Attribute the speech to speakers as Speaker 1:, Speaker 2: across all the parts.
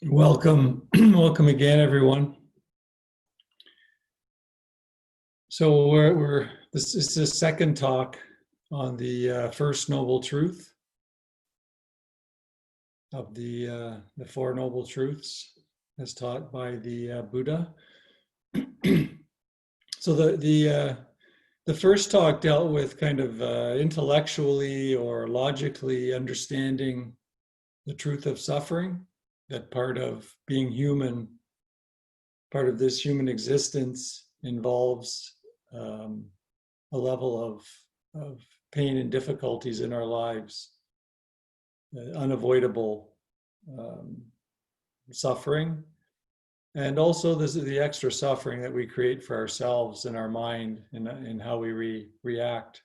Speaker 1: Welcome, welcome again, everyone. So this is the second talk on the first noble truth of the Four Noble Truths, as taught by the Buddha. So the first talk dealt with kind of intellectually or logically understanding the truth of suffering, that part of being human, part of this human existence involves a level of pain and difficulties in our lives, unavoidable suffering, and also this is the extra suffering that we create for ourselves in our mind and how we react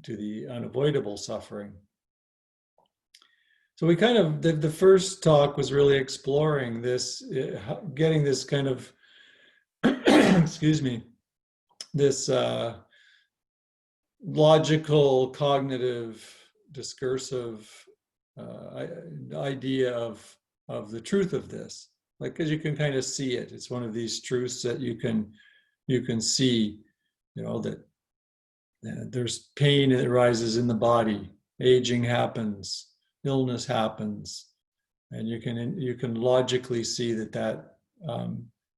Speaker 1: to the unavoidable suffering. So we kind of, the first talk was really exploring this, getting this kind of, excuse me, this logical, cognitive, discursive idea of the truth of this, like, because you can kind of see it. It's one of these truths that you can see, that there's pain that arises in the body, aging happens, illness happens, and you can logically see that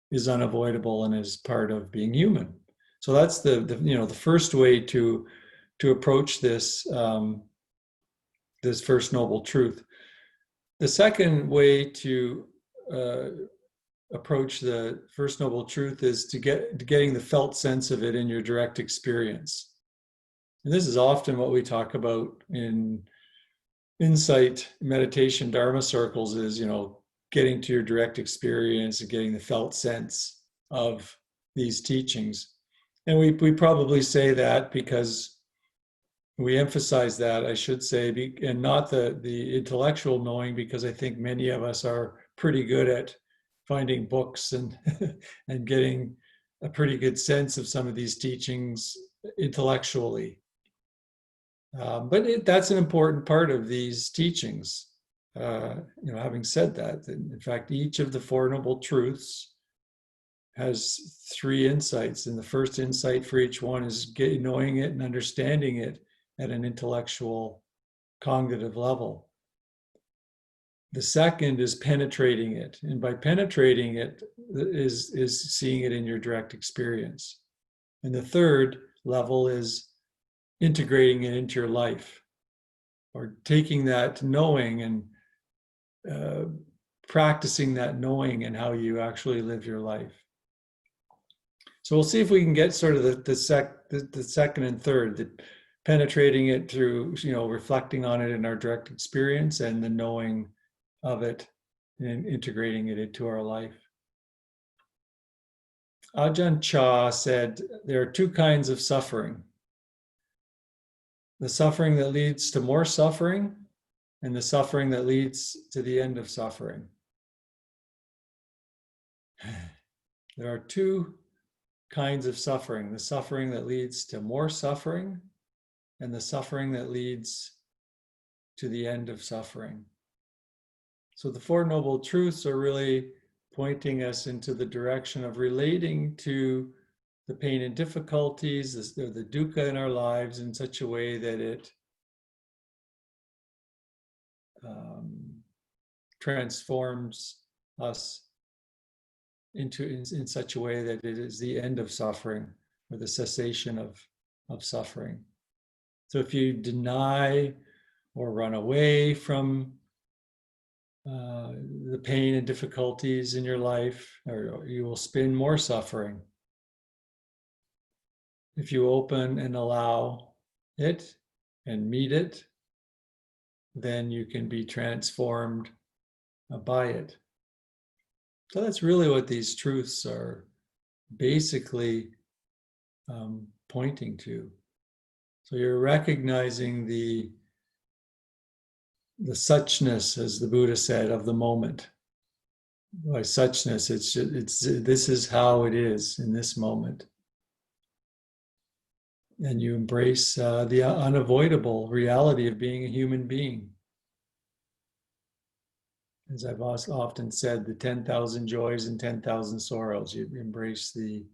Speaker 1: is unavoidable and is part of being human. So that's the first way to approach this this first noble truth. The second way to approach the first noble truth is to getting the felt sense of it in your direct experience. And this is often what we talk about in insight meditation dharma circles, is getting to your direct experience and getting the felt sense of these teachings. And we probably say that because we emphasize that, I should say, and not the intellectual knowing, because I think many of us are pretty good at finding books and and getting a pretty good sense of some of these teachings intellectually. But that's an important part of these teachings. Having said that, in fact, each of the Four Noble Truths has three insights, and the first insight for each one is knowing it and understanding it at an intellectual, cognitive level. The second is penetrating it, and by penetrating it is seeing it in your direct experience. And the third level is integrating it into your life, or taking that knowing and practicing that knowing and how you actually live your life. So we'll see if we can get sort of the second and third, the penetrating it through, reflecting on it in our direct experience, and the knowing of it and integrating it into our life. Ajahn Chah said there are two kinds of suffering: the suffering that leads to more suffering, and the suffering that leads to the end of suffering. There are two kinds of suffering: the suffering that leads to more suffering, and the suffering that leads to the end of suffering. So the Four Noble Truths are really pointing us into the direction of relating to the pain and difficulties, the dukkha in our lives, in such a way that it transforms us in such a way that it is the end of suffering, or the cessation of suffering. So if you deny or run away from the pain and difficulties in your life, or you will spin more suffering. If you open and allow it and meet it, then you can be transformed by it. So that's really what these truths are basically pointing to. So you're recognizing the suchness, as the Buddha said, of the moment. By suchness, it's this is how it is in this moment. And you embrace the unavoidable reality of being a human being. as I've often said, the 10,000 joys and 10,000 sorrows. You embrace the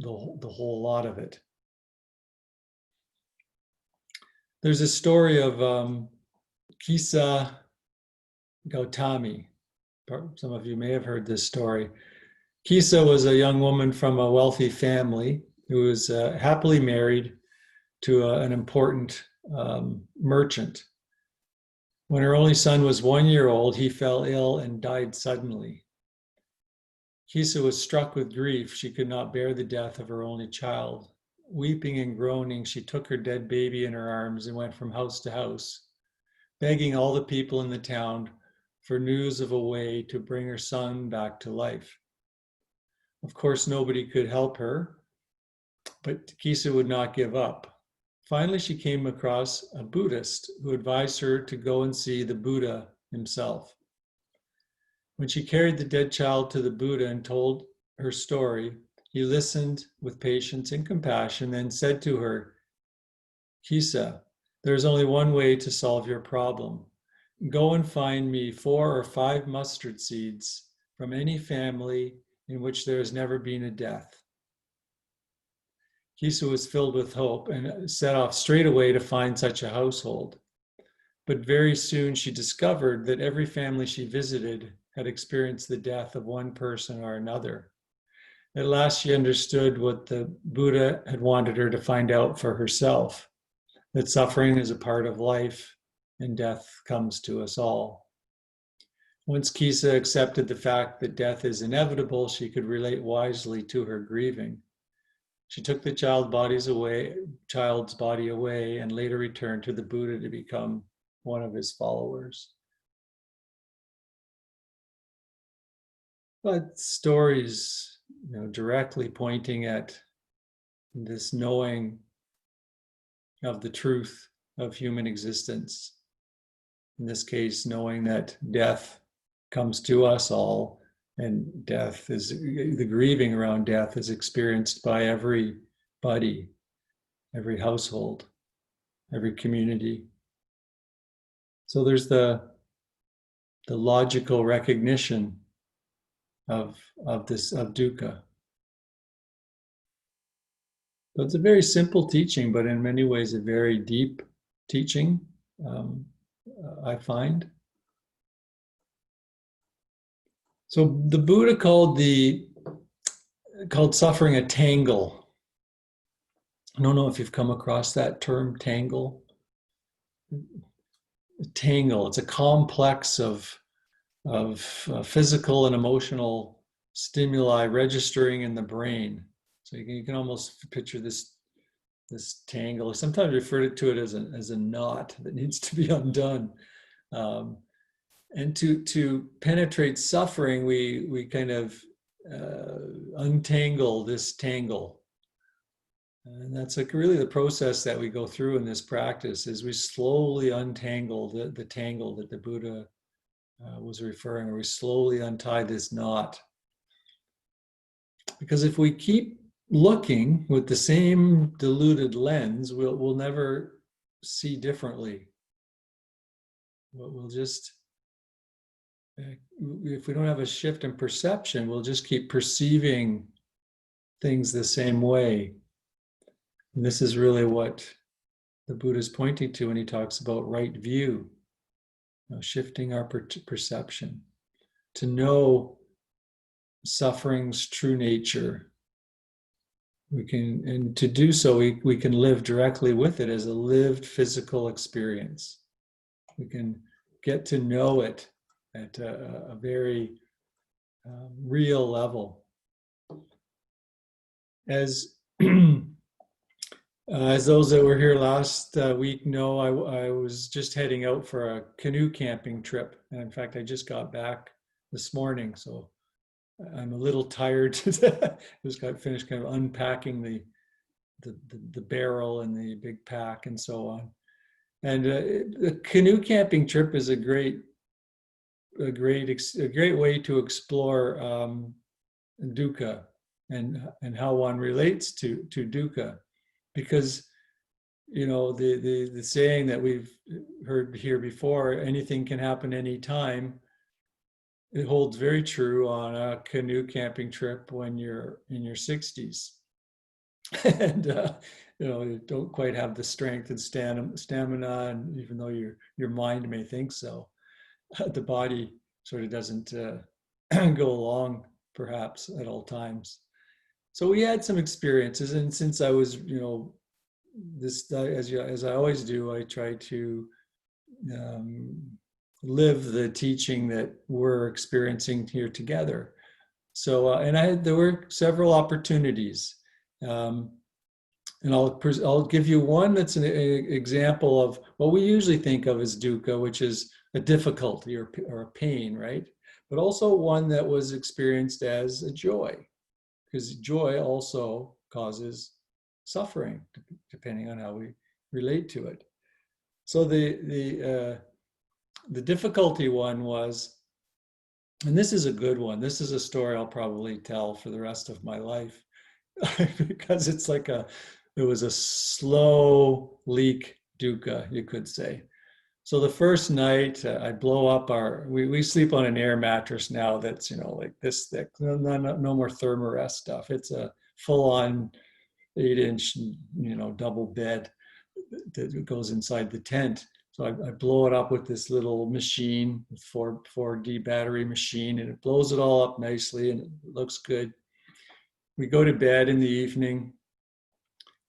Speaker 1: whole lot of it. There's a story of Kisa Gautami. Some of you may have heard this story. Kisa was a young woman from a wealthy family who was happily married to an important merchant. When her only son was 1 year old, he fell ill and died suddenly. Kisa was struck with grief. She could not bear the death of her only child. Weeping and groaning, she took her dead baby in her arms and went from house to house, begging all the people in the town for news of a way to bring her son back to life. Of course, nobody could help her, but Kisa would not give up. Finally, she came across a Buddhist who advised her to go and see the Buddha himself. When she carried the dead child to the Buddha and told her story, he listened with patience and compassion, then said to her, Kisa, there is only one way to solve your problem. Go and find me 4 or 5 mustard seeds from any family in which there has never been a death. Kisa was filled with hope and set off straight away to find such a household. But very soon she discovered that every family she visited had experienced the death of one person or another. At last she understood what the Buddha had wanted her to find out for herself, that suffering is a part of life and death comes to us all. Once Kisa accepted the fact that death is inevitable, she could relate wisely to her grieving. She took the child's body away and later returned to the Buddha to become one of his followers. But stories, directly pointing at this knowing of the truth of human existence. In this case, knowing that death comes to us all, and the grieving around death is experienced by everybody, every household, every community. So there's the logical recognition of dukkha. So it's a very simple teaching, but in many ways a very deep teaching, I find. So the Buddha called suffering a tangle. I don't know if you've come across that term, tangle. Tangle. It's a complex of physical and emotional stimuli registering in the brain. So you can almost picture this tangle. Sometimes refer to it as a knot that needs to be undone. And to penetrate suffering, we kind of untangle this tangle. And that's like really the process that we go through in this practice, is we slowly untangle the tangle that the Buddha was referring, or we slowly untie this knot. Because if we keep looking with the same diluted lens, we'll never see differently. We'll just, if we don't have a shift in perception, we'll just keep perceiving things the same way. And this is really what the Buddha is pointing to when he talks about right view, shifting our perception to know suffering's true nature. And to do so, we can live directly with it as a lived physical experience. We can get to know it at a very real level. As those that were here last week know, I was just heading out for a canoe camping trip. And in fact, I just got back this morning, so I'm a little tired. Just got finished kind of unpacking the barrel and the big pack and so on. And the canoe camping trip is a great way to explore dukkha and how one relates to dukkha, because the saying that we've heard here before, anything can happen anytime, it holds very true on a canoe camping trip when you're in your 60s. And you don't quite have the strength and stamina, and even though your mind may think so, the body sort of doesn't go along perhaps at all times. So we had some experiences, and since I was, this as I always do, I try to um, live the teaching that we're experiencing here together. So, there were several opportunities, and I'll give you one that's an example of what we usually think of as dukkha, which is a difficulty or a pain, right? But also one that was experienced as a joy, because joy also causes suffering, depending on how we relate to it. So the difficulty one was, and this is a good one. This is a story I'll probably tell for the rest of my life, because it was a slow leak dukkha, you could say. So the first night, I blow up we sleep on an air mattress now that's, like this thick, no more Thermarest stuff. It's a full-on 8-inch, double bed that goes inside the tent. So I blow it up with this little machine, 4D battery machine, and it blows it all up nicely and it looks good. We go to bed in the evening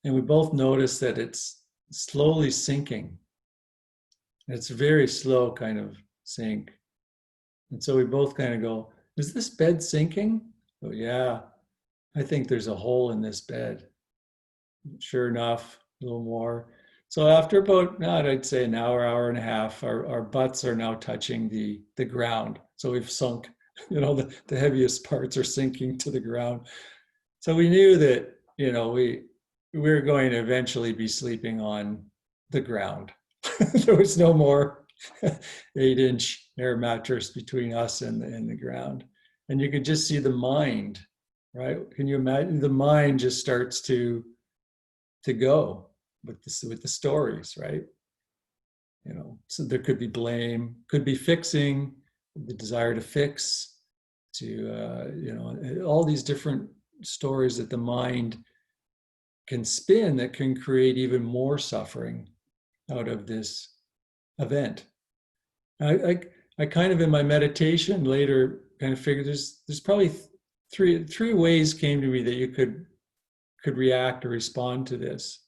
Speaker 1: and we both notice that it's slowly sinking. It's very slow kind of sink. And so we both kind of go, is this bed sinking? Oh, yeah, I think there's a hole in this bed. Sure enough, a little more. So after about, I'd say an hour and a half, our butts are now touching the ground. So we've sunk, the heaviest parts are sinking to the ground. So we knew that, we were going to eventually be sleeping on the ground. There was no more 8-inch air mattress between us and the ground. And you could just see the mind, right? Can you imagine? The mind just starts to go with the stories, right? So there could be blame, could be fixing, the desire to fix, to all these different stories that the mind can spin that can create even more suffering out of this event. I kind of in my meditation later kind of figured there's probably three ways came to me that you could react or respond to this.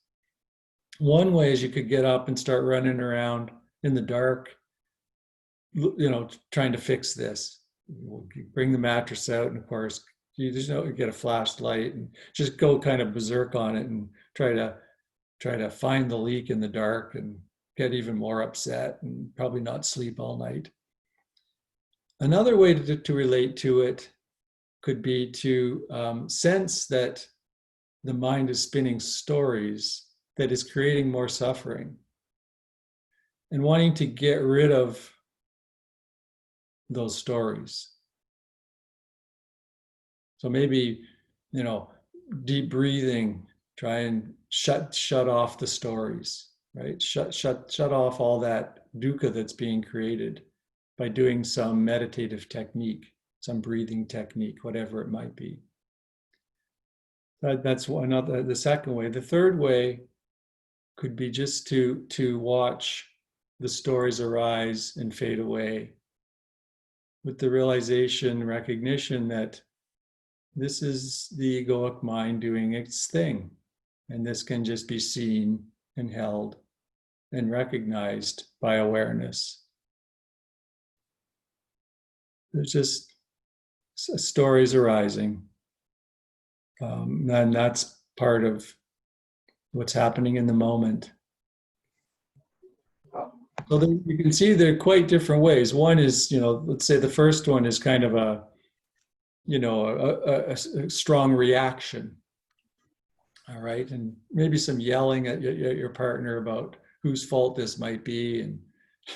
Speaker 1: One way is you could get up and start running around in the dark, trying to fix this. You bring the mattress out, and of course, you just get a flashlight and just go kind of berserk on it and try to find the leak in the dark and get even more upset and probably not sleep all night. Another way to relate to it could be to sense that the mind is spinning stories that is creating more suffering and wanting to get rid of those stories. So maybe, deep breathing, try and shut off the stories, right? Shut off all that dukkha that's being created by doing some meditative technique, some breathing technique, whatever it might be. That's the second way. The third way could be just to watch the stories arise and fade away with the realization, recognition that this is the egoic mind doing its thing. And this can just be seen and held and recognized by awareness. There's just stories arising. And that's part of what's happening in the moment. So you can see they're quite different ways. One is, let's say the first one is kind of a strong reaction. All right. And maybe some yelling at your partner about whose fault this might be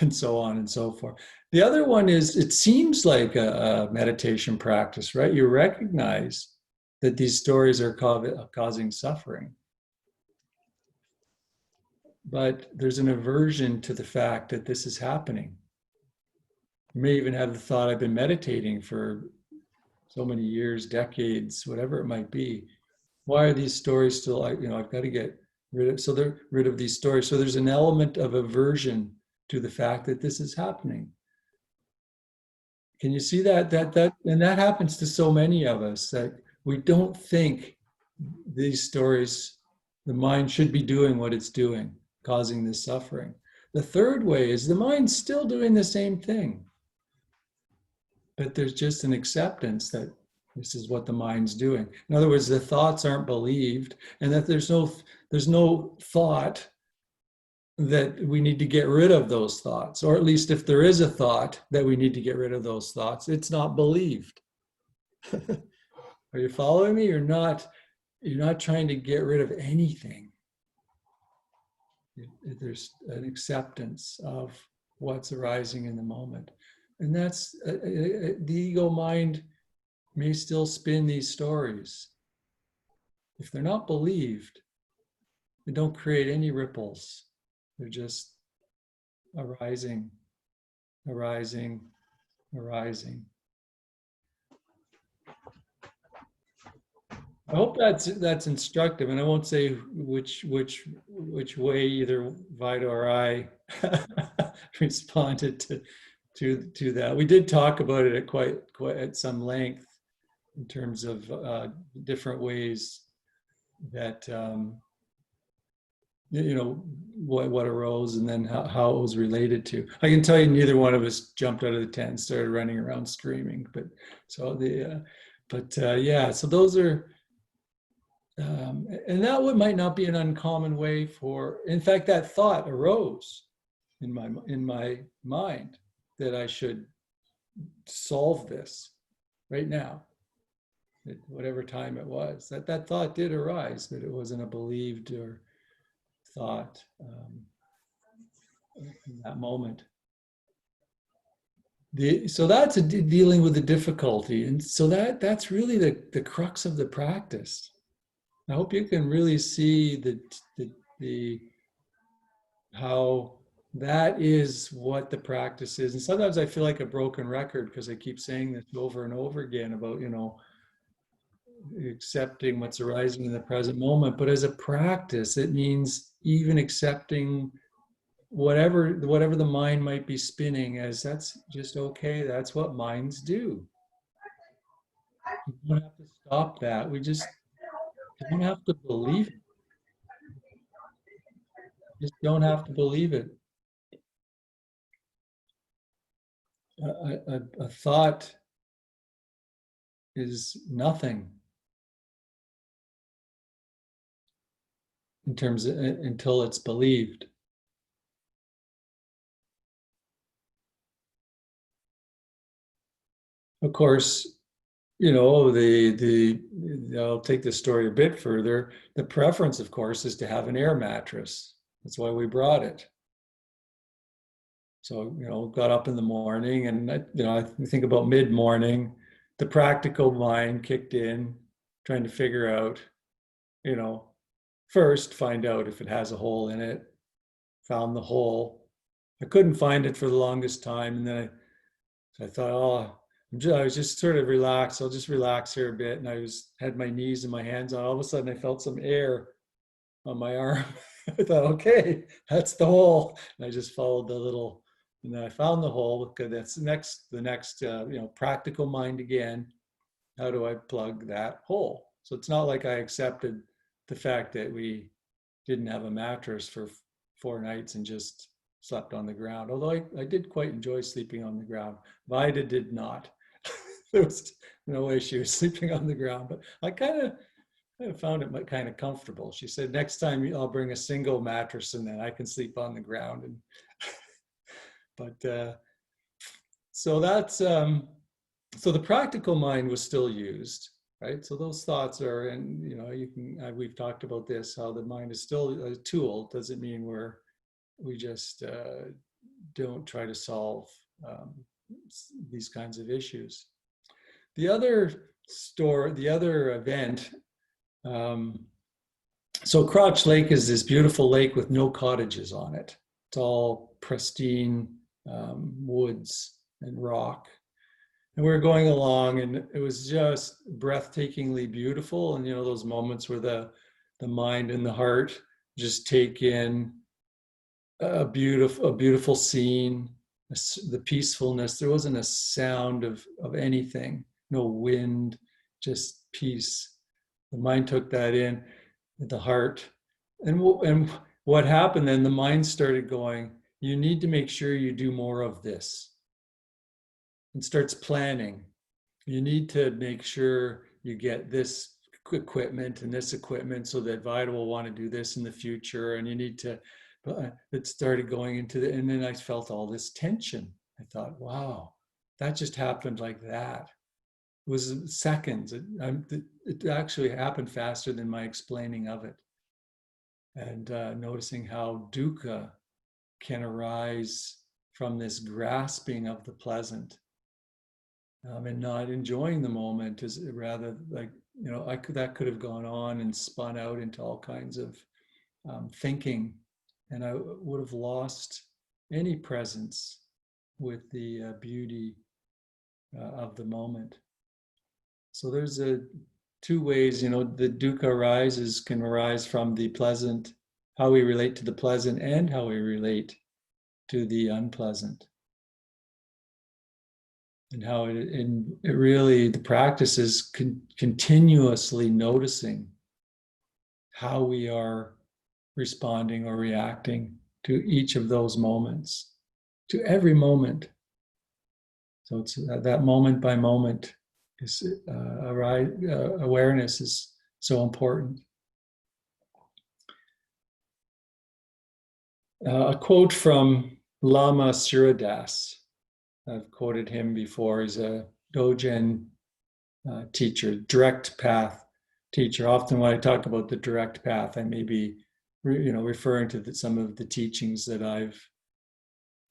Speaker 1: and so on and so forth. The other one is, it seems like a meditation practice, right? You recognize that these stories are causing suffering. but there's an aversion to the fact that this is happening. You may even have the thought, I've been meditating for so many years, decades, whatever it might be. Why are these stories still, I've got to get rid of, so they're rid of these stories. So there's an element of aversion to the fact that this is happening. Can you see that? And that happens to so many of us, that we don't think these stories, the mind should be doing what it's doing, causing this suffering. The third way is the mind's still doing the same thing, but there's just an acceptance that this is what the mind's doing. In other words, the thoughts aren't believed, and that there's no thought that we need to get rid of those thoughts, or at least if there is a thought that we need to get rid of those thoughts, it's not believed. Are you following me? You're not trying to get rid of anything. There's an acceptance of what's arising in the moment. And that's the ego mind may still spin these stories. If they're not believed, they don't create any ripples. They're just arising, arising, arising. I hope that's instructive, and I won't say which way either Vida or I responded to that. We did talk about it at quite at some length in terms of different ways that what arose, and then how it was related to. I can tell you, neither one of us jumped out of the tent and started running around screaming. But so yeah. So those are. And that might not be an uncommon way for, in fact, that thought arose in my mind that I should solve this right now, at whatever time it was. That thought did arise, but it wasn't a believed or thought in that moment. So that's dealing with the difficulty, and so that's really the crux of the practice. I hope you can really see the how that is what the practice is. And sometimes I feel like a broken record because I keep saying this over and over again about, accepting what's arising in the present moment. But as a practice, it means even accepting whatever the mind might be spinning, as that's just okay. That's what minds do. We don't have to stop that. We just don't have to believe it. Just don't have to believe it. A thought is nothing in terms of, until it's believed. Of course, I'll take this story a bit further. The preference, of course, is to have an air mattress. That's why we brought it. So, got up in the morning, and I think about mid-morning, the practical mind kicked in, trying to figure out, first find out if it has a hole in it. Found the hole. I couldn't find it for the longest time, and then I thought, I was just sort of relaxed. I'll just relax here a bit, and had my knees and my hands on. All of a sudden, I felt some air on my arm. I thought, okay, that's the hole. And I just followed the little, and then I found the hole, because that's the next practical mind again. How do I plug that hole? So it's not like I accepted the fact that we didn't have a mattress for 4 nights and just slept on the ground. Although I did quite enjoy sleeping on the ground. Vida did not. There was no way she was sleeping on the ground, but I kind of found it kind of comfortable. She said, next time I'll bring a single mattress and then I can sleep on the ground. And but so that's so the practical mind was still used, right? So those thoughts are, and we've talked about this, how the mind is still a tool. Doesn't mean we just don't try to solve these kinds of issues. The other event So Crotch Lake is this beautiful lake with no cottages on it. It's all pristine woods and rock. And we were going along, and it was just breathtakingly beautiful. And those moments where the mind and the heart just take in a beautiful scene, the peacefulness. There wasn't a sound of anything, no wind, just peace. The mind took that in, the heart, and what happened then? The mind started going, you need to make sure you do more of this, and starts planning. You need to make sure you get this equipment and this equipment so that Vida will want to do this in the future. And you need to, it started going into and then I felt all this tension. I thought, wow, that just happened like that. It was seconds. It actually happened faster than my explaining of it. And noticing how dukkha can arise from this grasping of the pleasant, and not enjoying the moment, is rather like, that could have gone on and spun out into all kinds of thinking, and I would have lost any presence with the beauty of the moment. So there's two ways, the dukkha can arise from the pleasant, how we relate to the pleasant and how we relate to the unpleasant. And how it really, the practice is continuously noticing how we are responding or reacting to each of those moments, to every moment. So it's that moment by moment is awareness is so important. A quote from Lama Suradas. I've quoted him before. He's a Dogen teacher, direct path teacher. Often when I talk about the direct path, I may be referring to some of the teachings that I've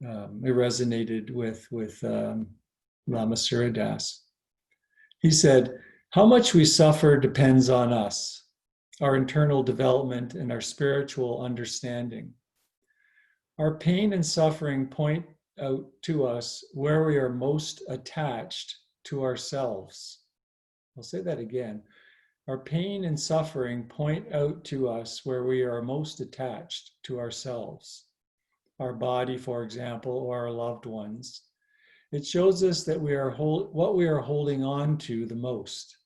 Speaker 1: resonated with Lama Suradas. He said, how much we suffer depends on us, our internal development and our spiritual understanding. Our pain and suffering point out to us where we are most attached to ourselves. I'll say that again. Our pain and suffering point out to us where we are most attached to ourselves, our body, for example, or our loved ones. It shows us that what we are holding on to the most.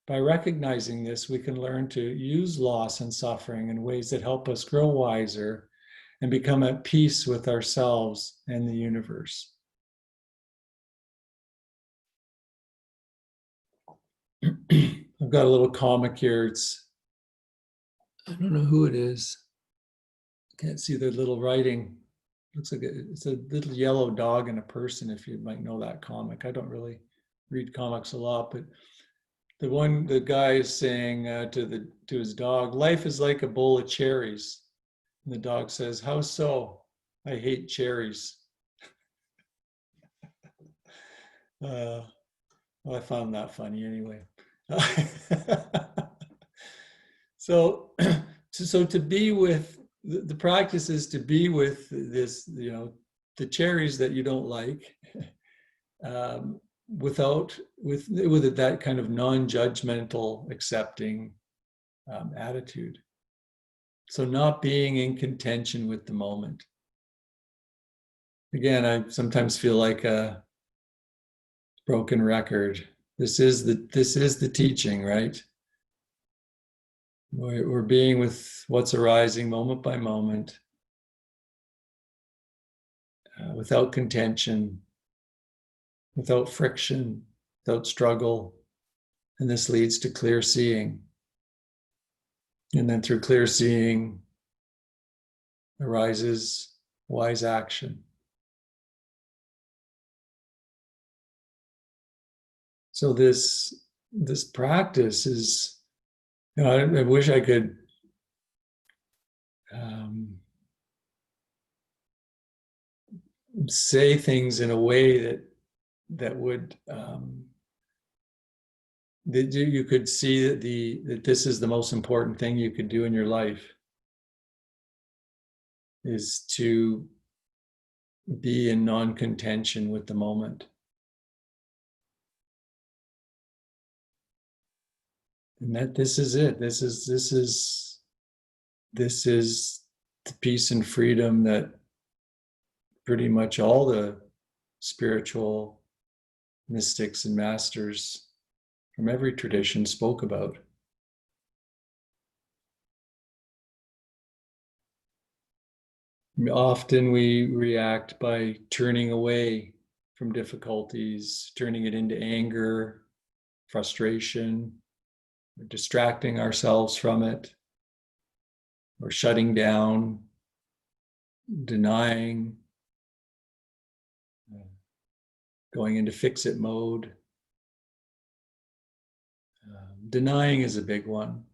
Speaker 1: By recognizing this, we can learn to use loss and suffering in ways that help us grow wiser and become at peace with ourselves and the universe. I've got a little comic here. I don't know who it is. I can't see the little writing. Looks like it's a little yellow dog and a person, if you might know that comic. I don't really read comics a lot, but the guy is saying to his dog, life is like a bowl of cherries. And the dog says, how so? I hate cherries. Well, I found that funny anyway. So to be with the practice is to be with this, the cherries that you don't like, with that kind of non-judgmental, accepting attitude. So not being in contention with the moment. Again, I sometimes feel like a broken record. This is the teaching, right? We're being with what's arising moment by moment, without contention, without friction, without struggle. And this leads to clear seeing. And then through clear seeing arises wise action. So this practice is, I wish I could say things in a way that would that you could see that this is the most important thing you could do in your life, is to be in non-contention with the moment. And that this is it. This is the peace and freedom that pretty much all the spiritual mystics and masters from every tradition spoke about. Often we react by turning away from difficulties, turning it into anger, frustration, or distracting ourselves from it, or shutting down, denying, going into fix-it mode. Denying is a big one.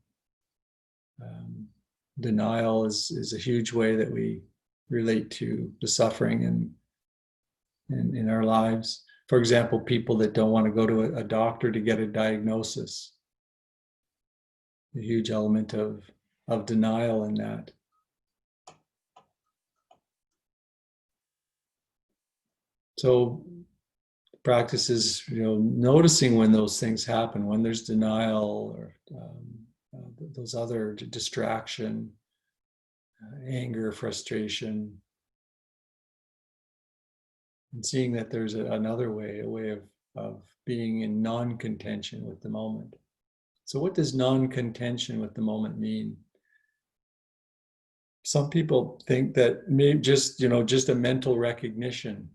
Speaker 1: Denial is a huge way that we relate to the suffering in our lives. For example, people that don't want to go to a doctor to get a diagnosis. A huge element of denial in that. So practice is, noticing when those things happen, when there's denial or those other distraction, anger, frustration, and seeing that there's another way, a way of being in non-contention with the moment. So what does non-contention with the moment mean? Some people think that maybe just a mental recognition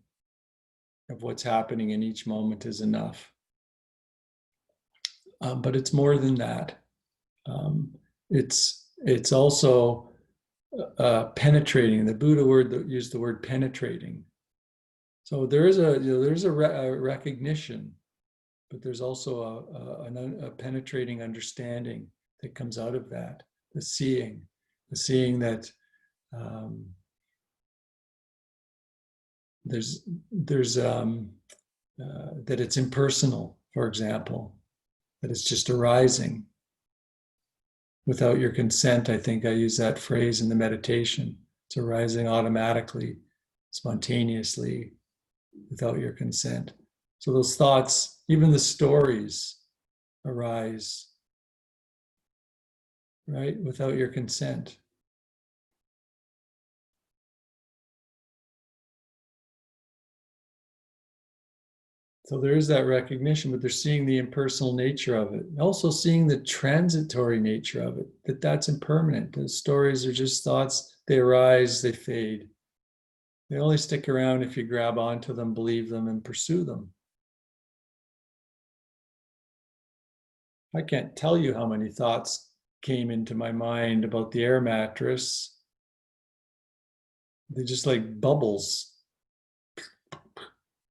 Speaker 1: of what's happening in each moment is enough. But it's more than that. It's also penetrating. The Buddha used the word penetrating. So there is a recognition, but there's also a penetrating understanding that comes out of that. The seeing that there's that it's impersonal, for example, that it's just arising without your consent. I think I use that phrase in the meditation. It's arising automatically, spontaneously, without your consent. So those thoughts, even the stories, arise, right, without your consent. So there is that recognition, but they're seeing the impersonal nature of it. Also seeing the transitory nature of it, that's impermanent. The stories are just thoughts. They arise, they fade. They only stick around if you grab onto them, believe them, and pursue them. I can't tell you how many thoughts came into my mind about the air mattress. They're just like bubbles.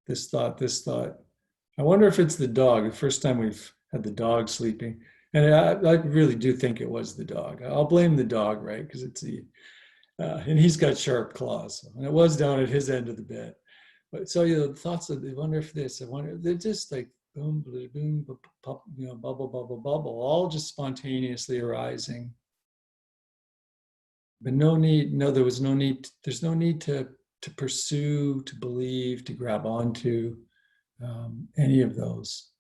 Speaker 1: This thought. I wonder if it's the dog. The first time we've had the dog sleeping. And I really do think it was the dog. I'll blame the dog, right? Because it's and he's got sharp claws. And it was down at his end of the bed. But so, the thoughts of, I wonder if this, they're just like boom, boom, pop, bubble, bubble, bubble, all just spontaneously arising. But there's no need to pursue, to believe, to grab onto any of those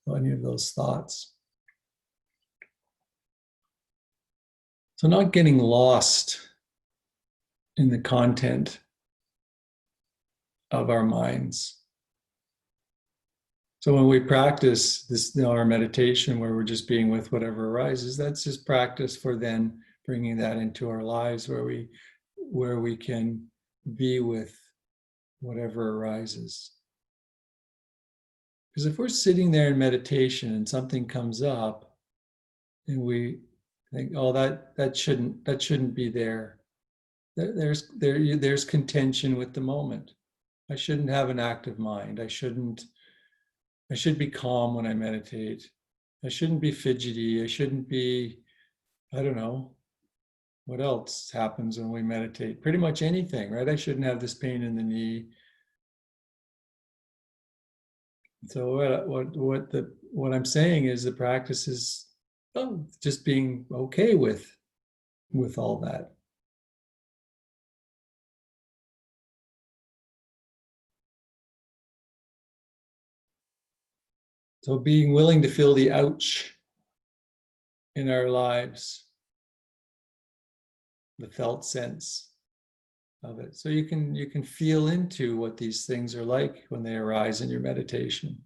Speaker 1: thoughts. So not getting lost in the content of our minds. So when we practice this, our meditation, where we're just being with whatever arises, that's just practice for then bringing that into our lives, where we can be with whatever arises. Because if we're sitting there in meditation and something comes up, and we think, "Oh, that shouldn't be there." There's contention with the moment. I shouldn't have an active mind. I should be calm when I meditate. I shouldn't be fidgety. I shouldn't be, I don't know, what else happens when we meditate? Pretty much anything, right? I shouldn't have this pain in the knee. So what I'm saying is the practice is just being okay with all that. So being willing to feel the ouch in our lives, the felt sense of it. So you can feel into what these things are like when they arise in your meditation.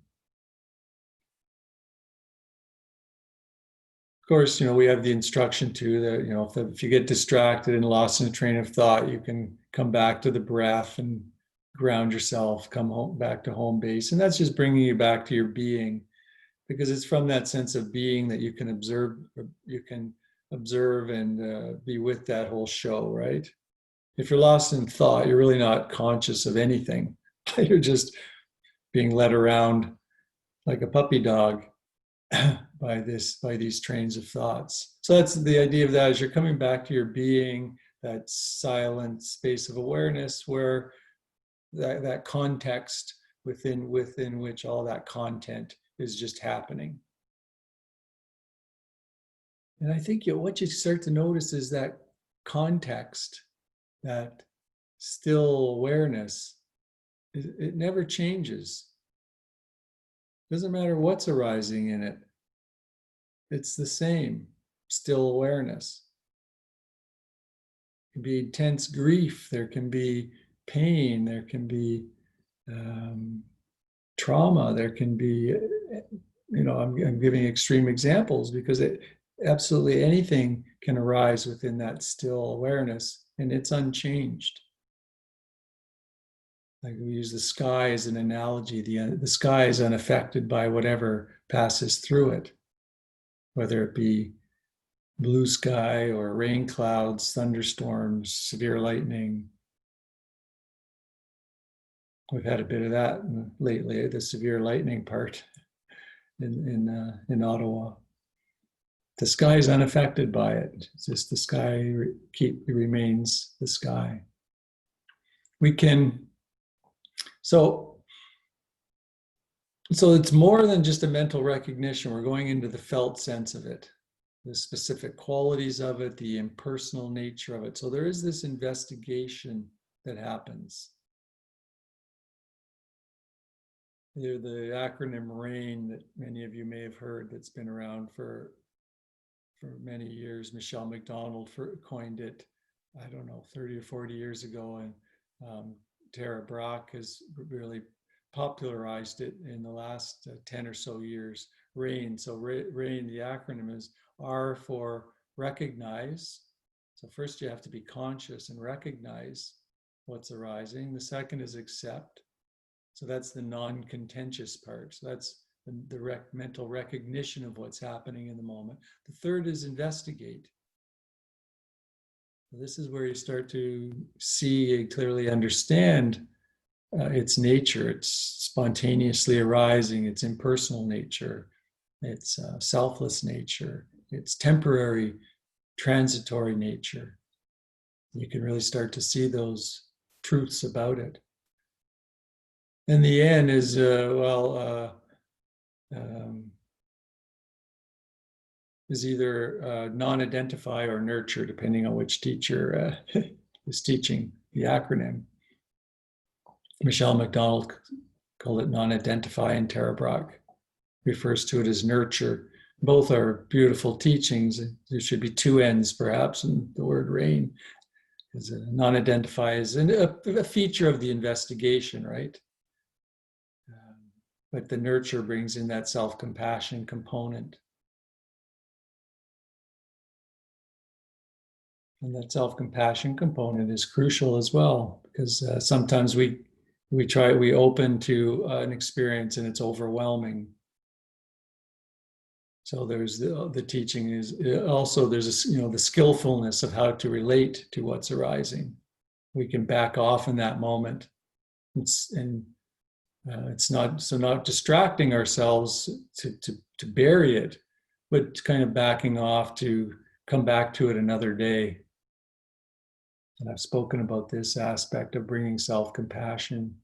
Speaker 1: Of course, we have the instruction too that, if you get distracted and lost in a train of thought, you can come back to the breath and ground yourself, come home, back to home base. And that's just bringing you back to your being, because it's from that sense of being that you can observe and be with that whole show, right? If you're lost in thought, you're really not conscious of anything. You're just being led around like a puppy dog by these trains of thoughts. So that's the idea of that, is you're coming back to your being, that silent space of awareness where that context within which all that content is just happening. And I think what you start to notice is that context, that still awareness, it never changes. It doesn't matter what's arising in it. It's the same, still awareness. It can be intense grief, there can be pain, there can be trauma, there can be, I'm giving extreme examples because absolutely anything can arise within that still awareness, and it's unchanged. Like we use the sky as an analogy. The sky is unaffected by whatever passes through it, whether it be blue sky or rain clouds, thunderstorms, severe lightning. We've had a bit of that lately, the severe lightning part in Ottawa. The sky is unaffected by it. It's just the sky remains the sky. We can so it's more than just a mental recognition. We're going into the felt sense of it, the specific qualities of it, the impersonal nature of it. So there is this investigation that happens. The acronym RAIN that many of you may have heard, that's been around for many years. Michelle McDonald coined it, I don't know, 30 or 40 years ago. And Tara Brach has really popularized it in the last 10 or so years. RAIN. So RAIN, the acronym is R for recognize. So first you have to be conscious and recognize what's arising. The second is accept. So that's the non-contentious part. So that's the mental recognition of what's happening in the moment. The third is investigate. This is where you start to see and clearly understand its nature, its spontaneously arising, its impersonal nature, its selfless nature, its temporary, transitory nature. You can really start to see those truths about it. And the end is, is either non-identify or nurture, depending on which teacher is teaching the acronym. Michelle McDonald called it non-identify, and Tara Brach refers to it as nurture. Both are beautiful teachings. There should be two ends, perhaps, in the word RAIN. Because non-identify is a feature of the investigation, right? But the nurture brings in that self-compassion component. And that self-compassion component is crucial as well, because sometimes we open to an experience and it's overwhelming. So there's the teaching is also, there's the skillfulness of how to relate to what's arising. We can back off in that moment, it's not distracting ourselves to bury it, but kind of backing off to come back to it another day. And I've spoken about this aspect of bringing self-compassion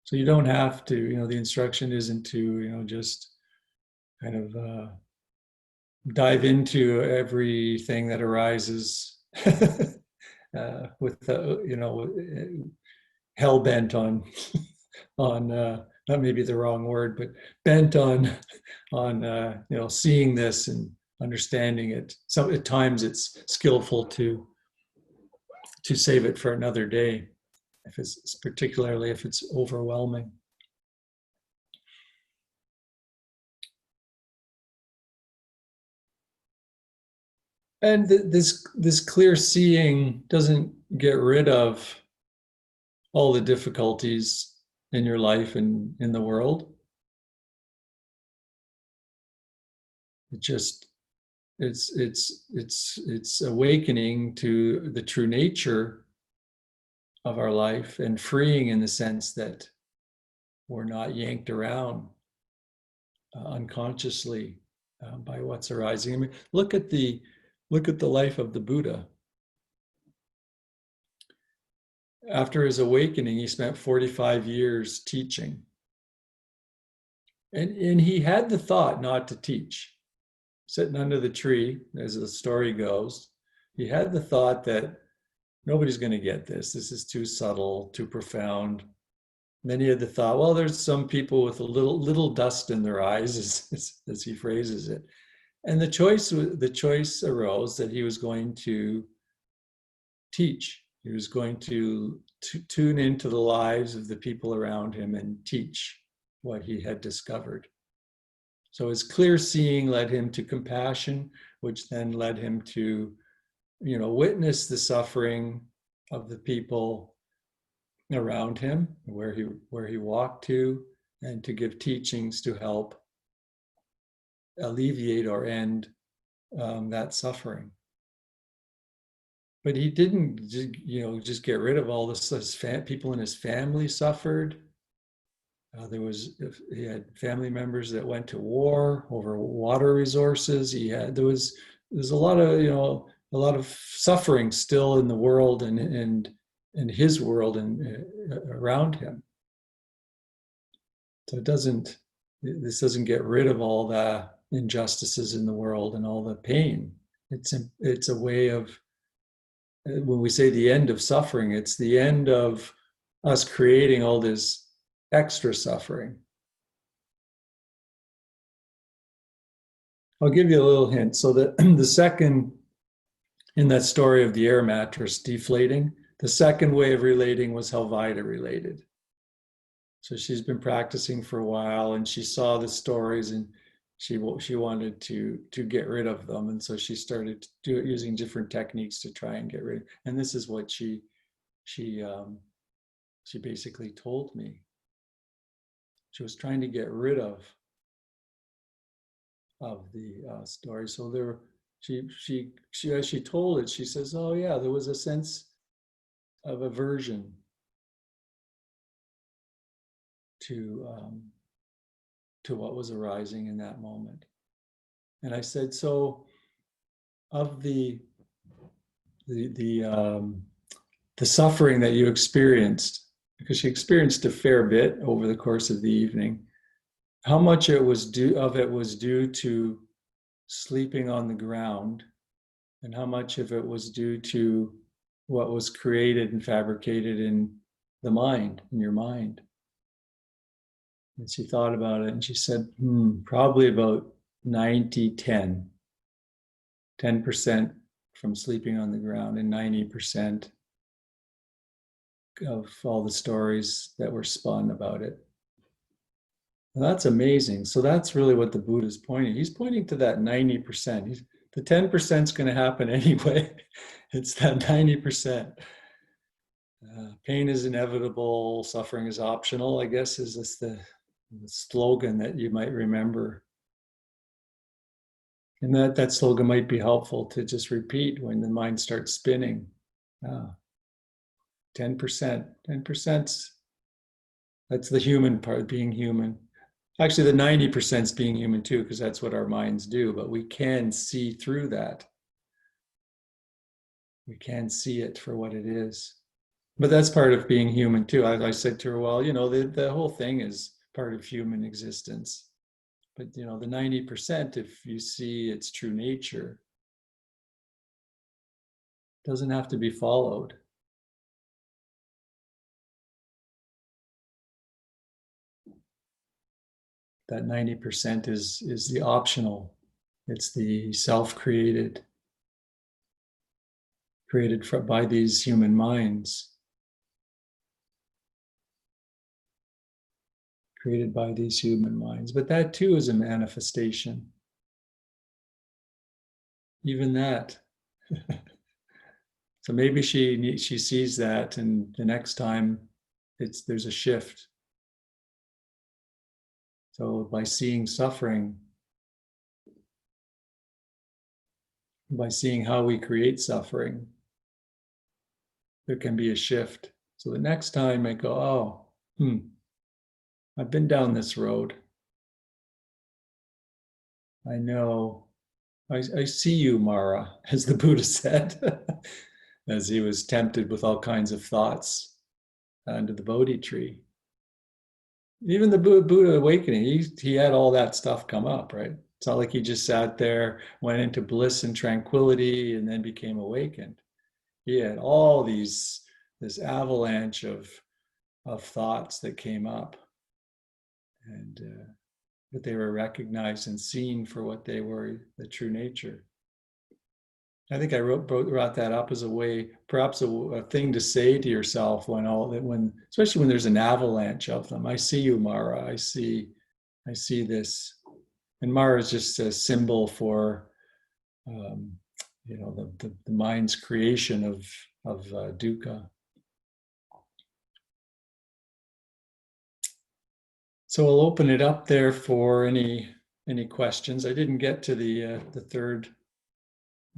Speaker 1: So you don't have to, the instruction isn't to, just kind of dive into everything that arises with hell bent on not maybe the wrong word, but bent on seeing this and understanding it. So at times it's skillful to save it for another day, if it's particularly if it's overwhelming. And this clear seeing doesn't get rid of all the difficulties in your life and in the world. It just it's awakening to the true nature of our life and freeing in the sense that we're not yanked around unconsciously by what's arising. I mean, look at the life of the Buddha. After his awakening, he spent 45 years teaching. And he had the thought not to teach. Sitting under the tree, as the story goes, he had the thought that nobody's going to get this. This is too subtle, too profound. Then he had the thought, well, there's some people with a little dust in their eyes, as he phrases it. And the choice arose that he was going to teach. He was going to tune into the lives of the people around him and teach what he had discovered. So his clear seeing led him to compassion, which then led him to, witness the suffering of the people around him, where he walked to, and to give teachings to help alleviate or end that suffering. But he didn't, just get rid of all this. People in his family suffered. He had family members that went to war over water resources. There's a lot of suffering still in the world and in his world and around him. So this doesn't get rid of all the injustices in the world and all the pain. It's a way of, when we say the end of suffering, it's the end of us creating all this extra suffering. I'll give you a little hint. So the second, in that story of the air mattress deflating, the second way of relating was how Vida related. So she's been practicing for a while, and she saw the stories, and she wanted to get rid of them, and so she started using different techniques to try and get rid. And this is what she basically told me. She was trying to get rid of the story. So she as she told it, she says, "Oh yeah, there was a sense of aversion to what was arising in that moment." And I said, "So, of the suffering that you experienced, because she experienced a fair bit over the course of the evening, how much it was due to sleeping on the ground, and how much of it was due to what was created and fabricated in the mind, in your mind?" And she thought about it, and she said, probably about 90-10. 10% from sleeping on the ground and 90% of all the stories that were spun about it. And that's amazing. So that's really what the Buddha's pointing. He's pointing to that 90%. The 10% is going to happen anyway. It's that 90%. Pain is inevitable, suffering is optional, I guess, is this the slogan that you might remember. And that slogan might be helpful to just repeat when the mind starts spinning. 10%. 10%, that's the human part, being human. Actually, the 90% is being human too, because that's what our minds do, but we can see through that. We can see it for what it is. But that's part of being human too. I said to her, well, the whole thing is part of human existence. But the 90%, if you see its true nature, doesn't have to be followed. That 90% is the optional. It's the self-created, created by these human minds, created by these human minds. But that too is a manifestation. Even that. So maybe she sees that, and the next time there's a shift. So by seeing suffering, by seeing how we create suffering, there can be a shift. So the next time I go, oh, I've been down this road. I know. I see you, Mara, as the Buddha said, as he was tempted with all kinds of thoughts under the Bodhi tree. Even the Buddha awakening, he had all that stuff come up, right? It's not like he just sat there, went into bliss and tranquility, and then became awakened. He had all this avalanche of thoughts that came up, and but they were recognized and seen for what they were, the true nature. I think I brought that up as a way, perhaps a thing to say to yourself especially when there's an avalanche of them. I see you, Mara. I see this, and Mara is just a symbol for, the mind's creation of dukkha. So I'll open it up there for any questions. I didn't get to the third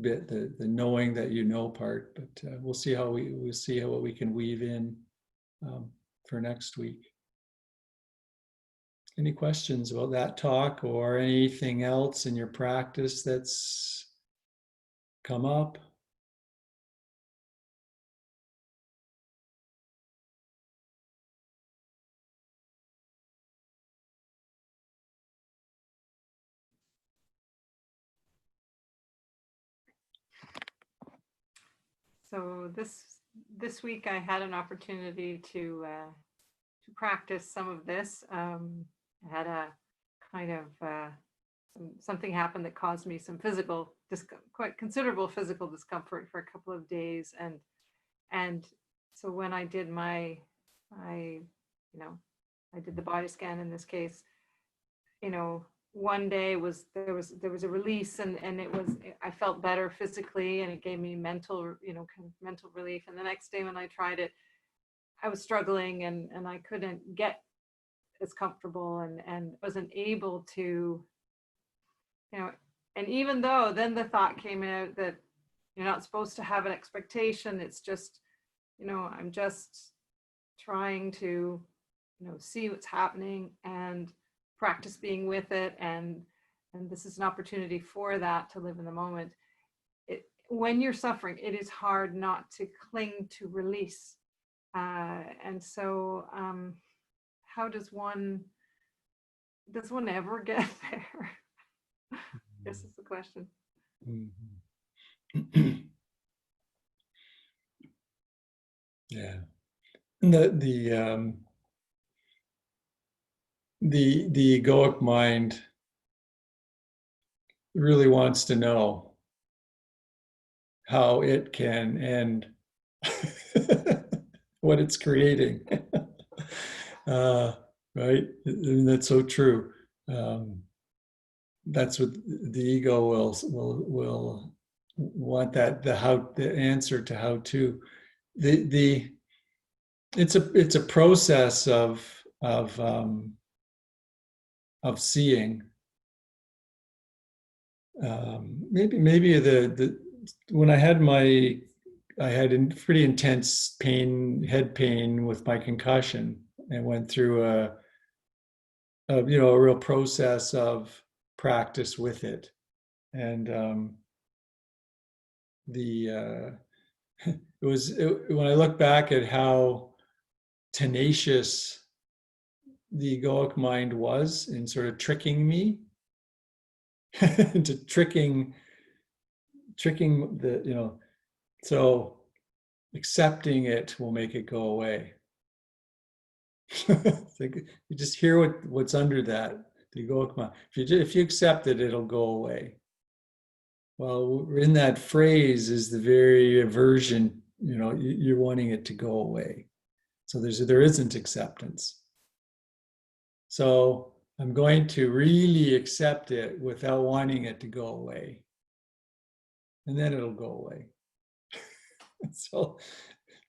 Speaker 1: bit, the knowing that you know part, but we'll see what we can weave in for next week. Any questions about that talk or anything else in your practice that's come up?
Speaker 2: So this week I had an opportunity to practice some of this. I had a kind of something happen that caused me some quite considerable physical discomfort for a couple of days, and so when I did I did the body scan in this case. One day there was a release, and I felt better physically, and it gave me mental kind of mental relief. And the next day when I tried it, I was struggling, and I couldn't get as comfortable, and wasn't able to, and even though then the thought came out that you're not supposed to have an expectation, it's just, I'm just trying to, see what's happening and practice being with it, and this is an opportunity for that, to live in the moment. When you're suffering, it is hard not to cling to release, and so how does one ever get there? This is the question.
Speaker 1: Yeah, the egoic mind really wants to know how it can end what it's creating. Right? And that's so true. That's what the ego will want, the answer to how to. It's a process of seeing. Maybe when I had pretty intense head pain with my concussion, and went through a real process of practice with it, and it when I look back at how tenacious the egoic mind was in sort of tricking me into tricking the, so accepting it will make it go away. Like, you just hear what's under that, the egoic mind. If you accept it, it'll go away. Well, in that phrase is the very aversion, you're wanting it to go away. So there isn't acceptance. So I'm going to really accept it without wanting it to go away. And then it'll go away. So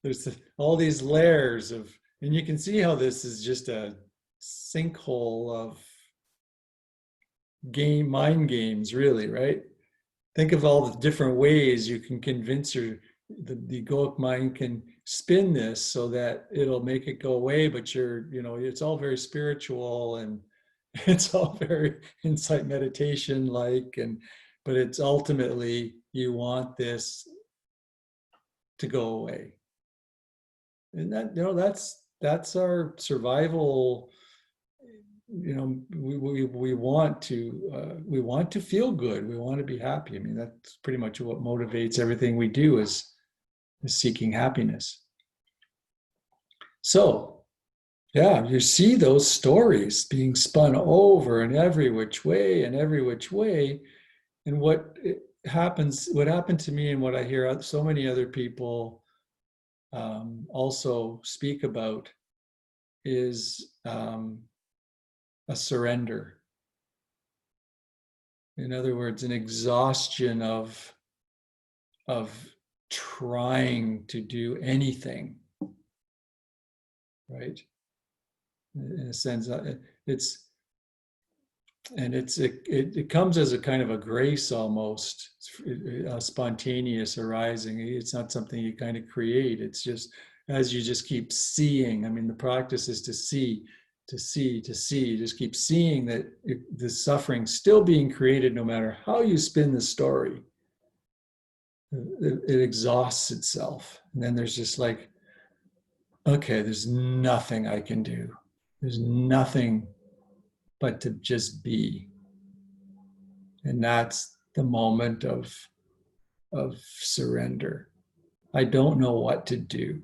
Speaker 1: there's all these layers of, and you can see how this is just a sinkhole of mind games, really, right? Think of all the different ways you can convince the egoic mind can spin this so that it'll make it go away, but it's all very spiritual and it's all very insight meditation like, but it's ultimately you want this to go away. And that's our survival. We want to feel good. We want to be happy. I mean, that's pretty much what motivates everything we do is seeking happiness. So, yeah, you see those stories being spun over in every which way and every which way. And what happened to me and what I hear so many other people also speak about is a surrender. In other words, an exhaustion of trying to do anything, right? In a sense, it comes as a kind of a grace almost, a spontaneous arising. It's not something you kind of create. It's just as you just keep seeing. I mean, the practice is to see, you just keep seeing that the suffering still being created no matter how you spin the story. It exhausts itself. And then there's just like, okay, there's nothing I can do. There's nothing but to just be. And that's the moment of surrender. I don't know what to do.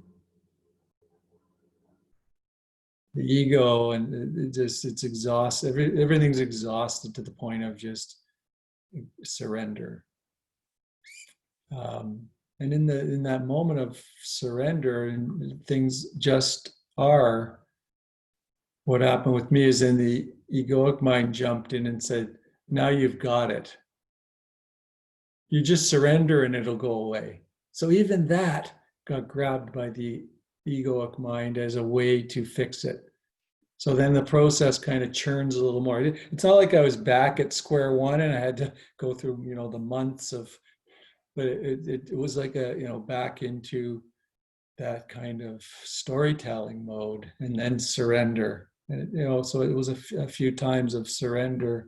Speaker 1: The ego and it's exhausted. Everything's exhausted to the point of just surrender. And in that moment of surrender, and things just are. What happened with me is then the egoic mind jumped in and said, "Now you've got it. You just surrender and it'll go away." So even that got grabbed by the egoic mind as a way to fix it. So then the process kind of churns a little more. It's not like I was back at square one and I had to go through, the months of, but it was like back into that kind of storytelling mode and then surrender. And, so it was a few times of surrendering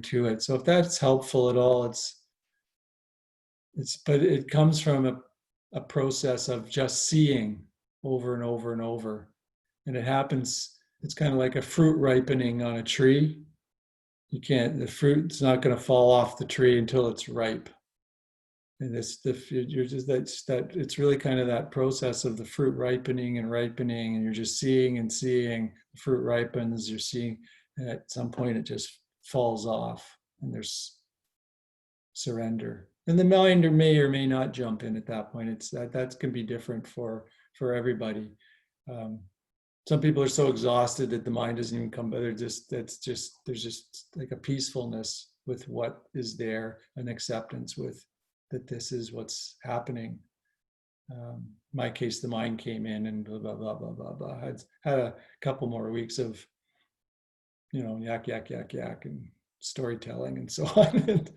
Speaker 1: to it. So if that's helpful at all, but it comes from a process of just seeing over and over and over. And it happens, it's kind of like a fruit ripening on a tree. The fruit's not going to fall off the tree until it's ripe. And it's it's really kind of that process of the fruit ripening, and you're just seeing and seeing. The fruit ripens, you're seeing, and at some point it just falls off, and there's surrender. And the mind may or may not jump in at that point. It's that can be different for everybody. Some people are so exhausted that the mind doesn't even come, but there's just like a peacefulness with what is there, an acceptance with that this is what's happening. In my case, the mind came in and blah, blah, blah, blah, blah, blah. I had a couple more weeks of, yak, yak, yak, yak, and storytelling and so on. And,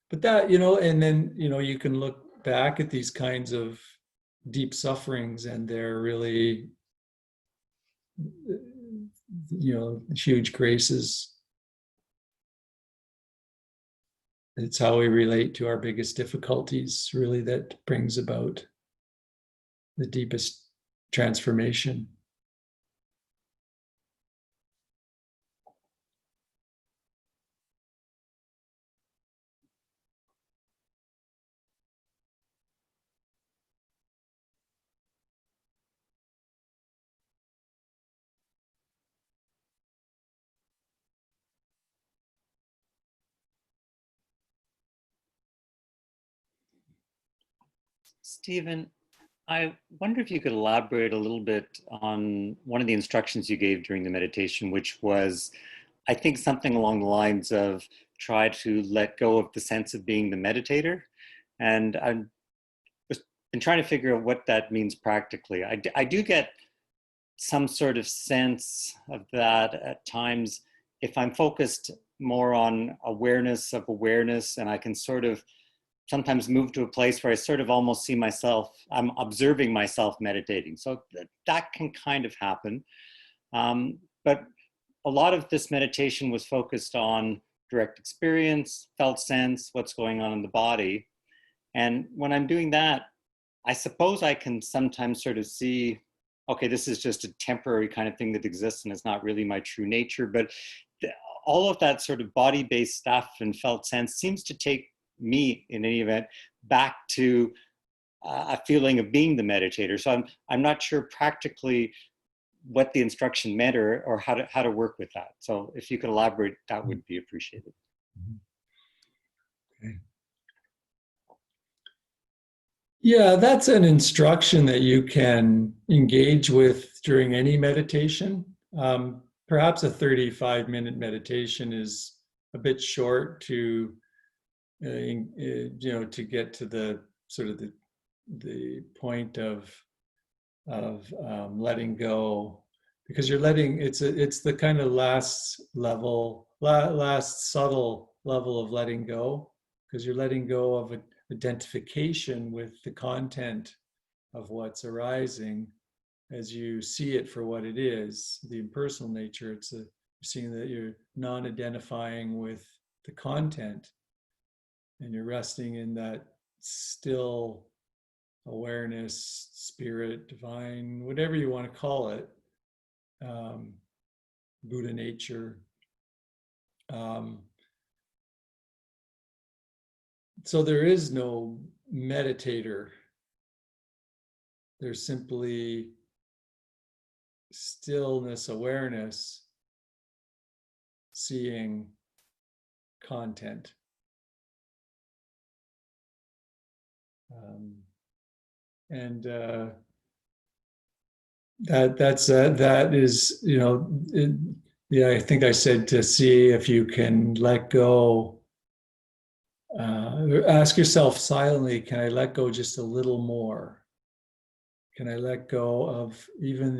Speaker 1: but that, and then, you can look back at these kinds of deep sufferings and they're really, huge graces it's how we relate to our biggest difficulties, really, that brings about the deepest transformation.
Speaker 3: Stephen, I wonder if you could elaborate a little bit on one of the instructions you gave during the meditation, which was, I think, something along the lines of try to let go of the sense of being the meditator. And I've been trying to figure out what that means practically. I do get some sort of sense of that at times if I'm focused more on awareness, and I can sort of sometimes move to a place where I sort of almost see myself, I'm observing myself meditating. So that can kind of happen. But a lot of this meditation was focused on direct experience, felt sense, what's going on in the body. And when I'm doing that, I suppose I can sometimes sort of see, okay, this is just a temporary kind of thing that exists and it's not really my true nature. But all of that sort of body-based stuff and felt sense seems to take me, in any event, back to a feeling of being the meditator. So I'm not sure practically what the instruction meant or how to work with that. So if you could elaborate, that would be appreciated.
Speaker 1: Okay. Yeah, that's an instruction that you can engage with during any meditation. Perhaps a 35-minute meditation is a bit short to, to get to the sort of the point of letting go, because you're letting it's the kind of last subtle level of letting go, because you're letting go of identification with the content of what's arising as you see it for what it is, the impersonal nature. You're seeing that you're non-identifying with the content, and you're resting in that still awareness, spirit, divine, whatever you want to call it, Buddha nature. So there is no meditator. There's simply stillness, awareness, seeing content. And that is, yeah, I think I said to see if you can let go. Ask yourself silently, can I let go just a little more? Can I let go of even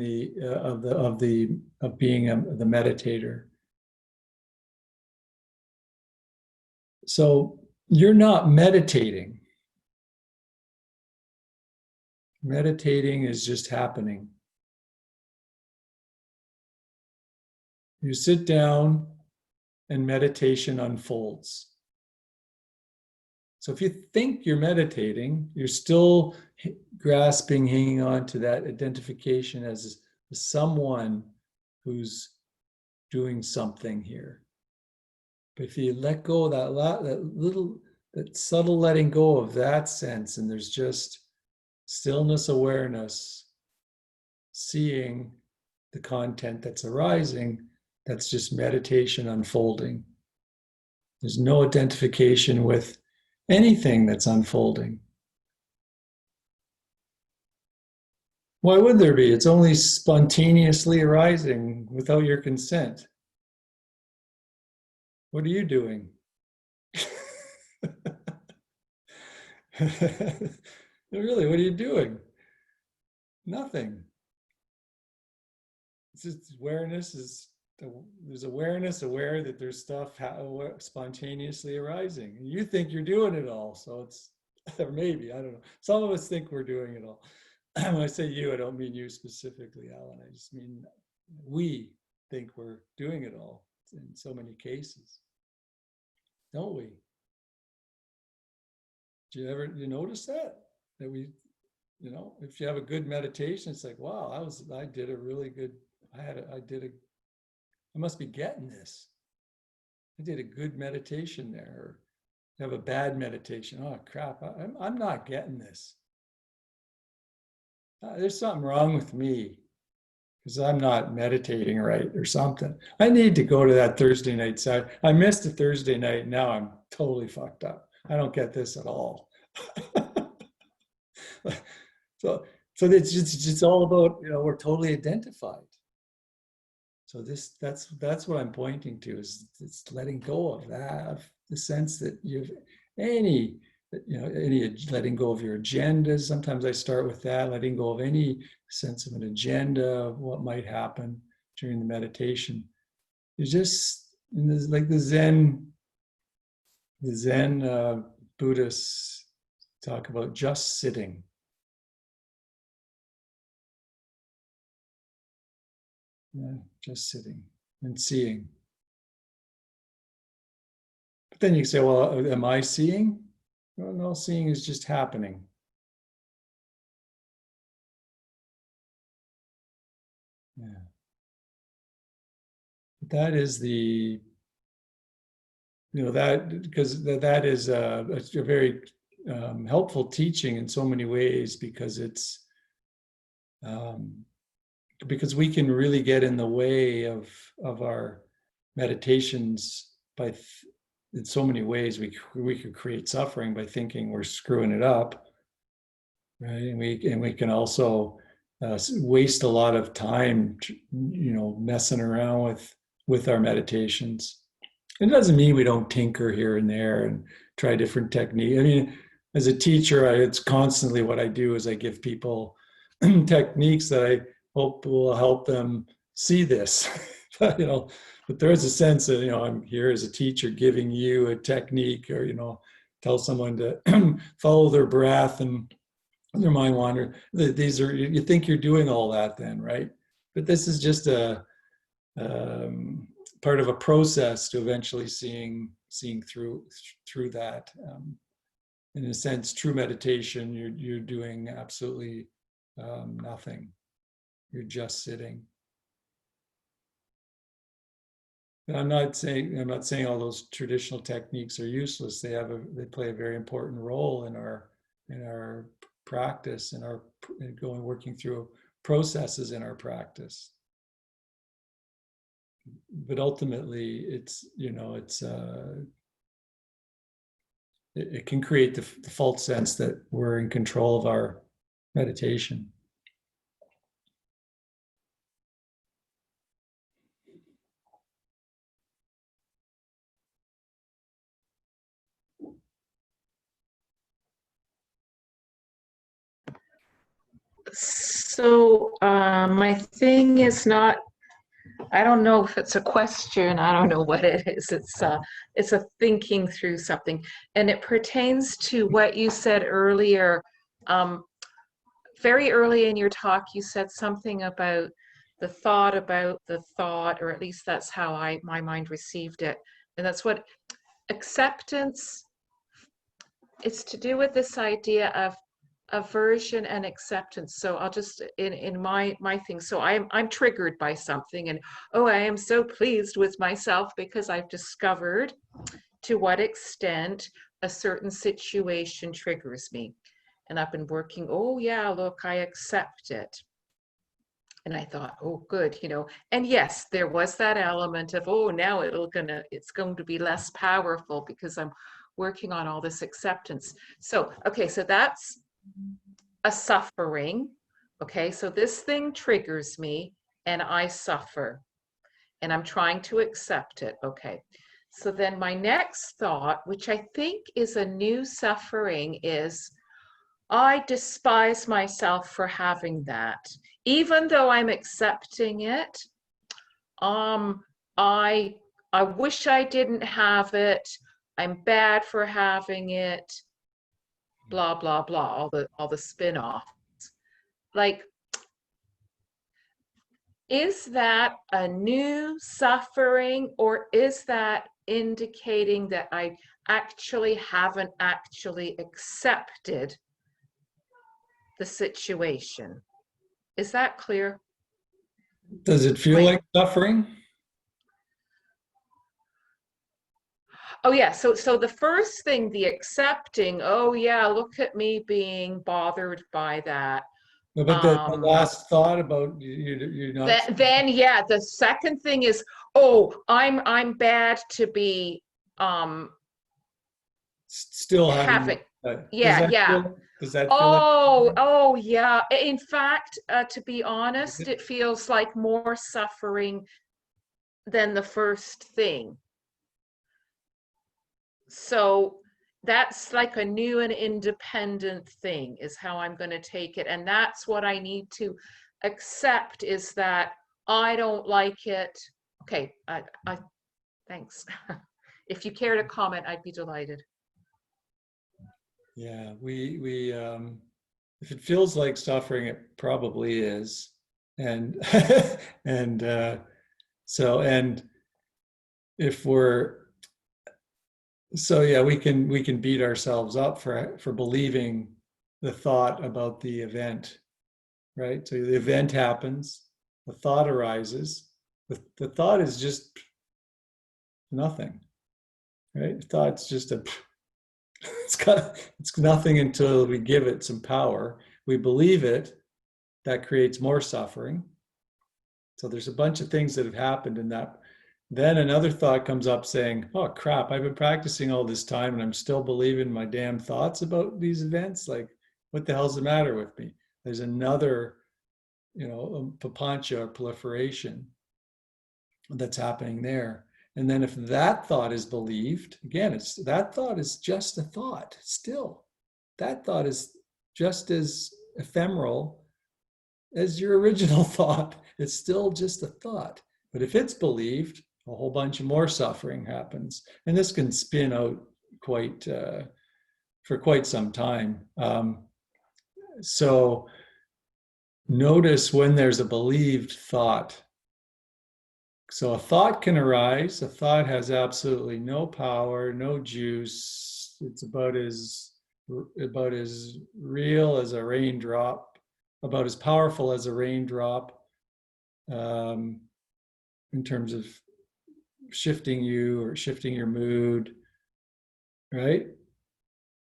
Speaker 1: of being the meditator? So you're not meditating. Meditating is just happening. You sit down and meditation unfolds. So if you think you're meditating, you're still grasping, hanging on to that identification as someone who's doing something here. But if you let go of that subtle letting go of that sense, and there's just stillness, awareness, seeing the content that's arising, that's just meditation unfolding. There's no identification with anything that's unfolding. Why would there be? It's only spontaneously arising without your consent. What are you doing? Really, what are you doing? Nothing. It's just there's awareness, aware that there's stuff spontaneously arising. And you think you're doing it all. So it's, or maybe, I don't know. Some of us think we're doing it all. When I say you, I don't mean you specifically, Alan. I just mean we think we're doing it all in so many cases. Don't we? you notice that we, if you have a good meditation, it's like, wow, I did a really good, I must be getting this. I did a good meditation there. Or have a bad meditation. Oh crap, I'm not getting this. There's something wrong with me because I'm not meditating right or something. I need to go to that Thursday night side. I missed a Thursday night. Now I'm totally fucked up. I don't get this at all. so it's all about, we're totally identified. So that's what I'm pointing to, is it's letting go of that, of the sense that you've any letting go of your agendas. Sometimes I start with that, letting go of any sense of an agenda of what might happen during the meditation. You just, like the Zen Buddhists talk about just sitting. Yeah, just sitting and seeing. But then you say, well, am I seeing? Well, no, seeing is just happening. Yeah. But that is because that is a very helpful teaching in so many ways, because it's because we can really get in the way of our meditations in so many ways. We could create suffering by thinking we're screwing it up, right? And we can also waste a lot of time, messing around with our meditations. It doesn't mean we don't tinker here and there and try different techniques. I mean, as a teacher, it's constantly what I do is I give people techniques that I hope will help them see this. But there is a sense that, I'm here as a teacher giving you a technique, or, tell someone to follow their breath and their mind wander. You think you're doing all that then, right? But this is just a part of a process to eventually seeing through that. In a sense, true meditation, you're doing absolutely nothing. You're just sitting. And I'm not saying all those traditional techniques are useless. They play a very important role in our practice, in our working through processes in our practice. But ultimately, it can create the false sense that we're in control of our meditation.
Speaker 4: So my thing is not, I don't know if it's a question, I don't know what it is. It's a thinking through something. And it pertains to what you said earlier. Very early in your talk, you said something about the thought, or at least that's how my mind received it. And that's what acceptance, it's to do with this idea of aversion and acceptance. So I'll just in my thing. So I'm triggered by something, and I am so pleased with myself because I've discovered to what extent a certain situation triggers me. And I've been working, look, I accept it. And I thought, good, and yes, there was that element of, now it's going to be less powerful because I'm working on all this acceptance. So, okay, so that's a suffering. Okay, so this thing triggers me and I suffer and I'm trying to accept it. Okay, so then my next thought, which I think is a new suffering, is I despise myself for having that. Even though I'm accepting it, I wish I didn't have it. I'm bad for having it. Blah blah blah. All the spin-offs. Like, is that a new suffering, or is that indicating that actually haven't actually accepted the situation. Is that clear?
Speaker 1: Does it feel like suffering?
Speaker 4: Oh yeah, so the first thing, the accepting, oh yeah, look at me being bothered by that.
Speaker 1: No, but the last thought about you're not
Speaker 4: Then yeah, the second thing is, oh, I'm bad to be
Speaker 1: still having
Speaker 4: having,
Speaker 1: does
Speaker 4: yeah,
Speaker 1: that
Speaker 4: yeah.
Speaker 1: feel like
Speaker 4: Oh yeah. In fact, to be honest, it feels like more suffering than the first thing. So that's like a new and independent thing is how I'm going to take it. And that's what I need to accept, is that I don't like it. Okay, I thanks. If you care to comment, I'd be delighted.
Speaker 1: yeah, we if it feels like suffering, it probably is. And and and if we're so yeah, we can beat ourselves up for believing the thought about the event, right? So the event happens, the thought arises, the thought is just nothing, right? The thought's just a it's nothing until we give it some power. We believe it, that creates more suffering. So there's a bunch of things that have happened in that. Then another thought comes up saying, oh crap, I've been practicing all this time and I'm still believing my damn thoughts about these events. Like, what the hell's the matter with me? There's another, papancha or proliferation that's happening there. And then if that thought is believed, again, that thought is just a thought still. That thought is just as ephemeral as your original thought. It's still just a thought. But if it's believed, a whole bunch of more suffering happens. And this can spin out for quite some time. So notice when there's a believed thought. So a thought can arise. A thought has absolutely no power, no juice. It's about as real as a raindrop, about as powerful as a raindrop, in terms of shifting you or shifting your mood, right?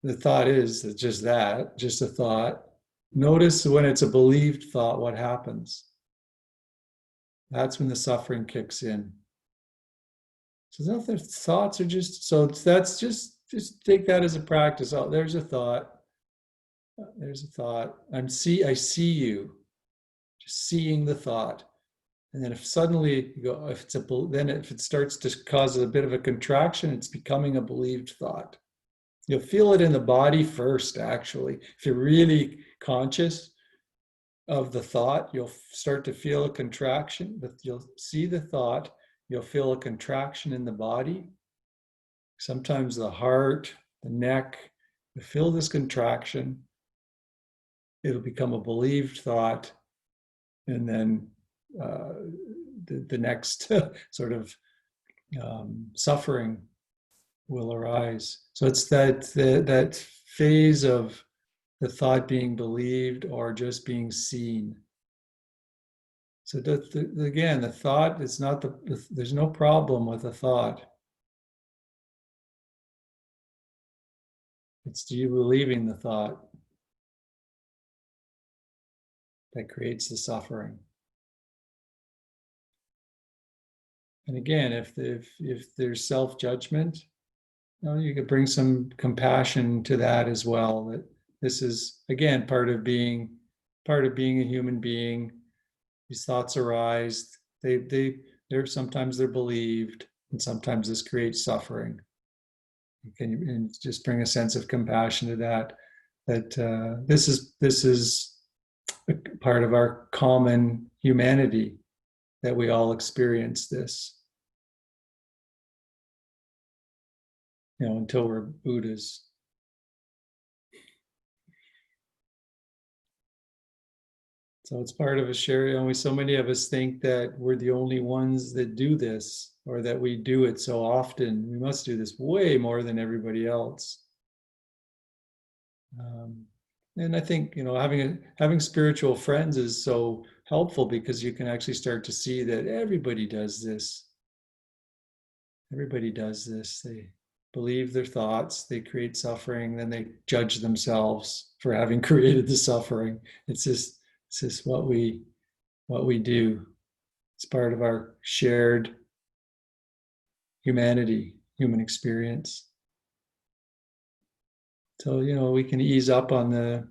Speaker 1: The thought is just that, just a thought. Notice when it's a believed thought, what happens. That's when the suffering kicks in. So nothing, thoughts are just, so that's just take that as a practice. Oh, there's a thought. There's a thought. I see you. Just seeing the thought. And then if suddenly you go, if it starts to cause a bit of a contraction, it's becoming a believed thought. You'll feel it in the body first, actually. If you're really conscious of the thought, you'll start to feel a contraction, but you'll see the thought, you'll feel a contraction in the body. Sometimes the heart, the neck, you feel this contraction. It'll become a believed thought. And then the next sort of suffering will arise. So it's that phase of the thought being believed or just being seen. So again, the thought is not there's no problem with the thought. It's you believing the thought that creates the suffering. And again, if there's self-judgment, you could bring some compassion to that as well. That this is again part of being a human being. These thoughts arise. They're sometimes they're believed, and sometimes this creates suffering. And just bring a sense of compassion to that. That this is a part of our common humanity, that we all experience this. Until we're Buddhas. So it's part of a sharing. So many of us think that we're the only ones that do this, or that we do it so often. We must do this way more than everybody else. And I think, you know, having spiritual friends is so helpful because you can actually start to see that everybody does this. Everybody does this. They believe their thoughts, they create suffering, then they judge themselves for having created the suffering. It's just what we do. It's part of our shared humanity, human experience. So, you know, we can ease up on the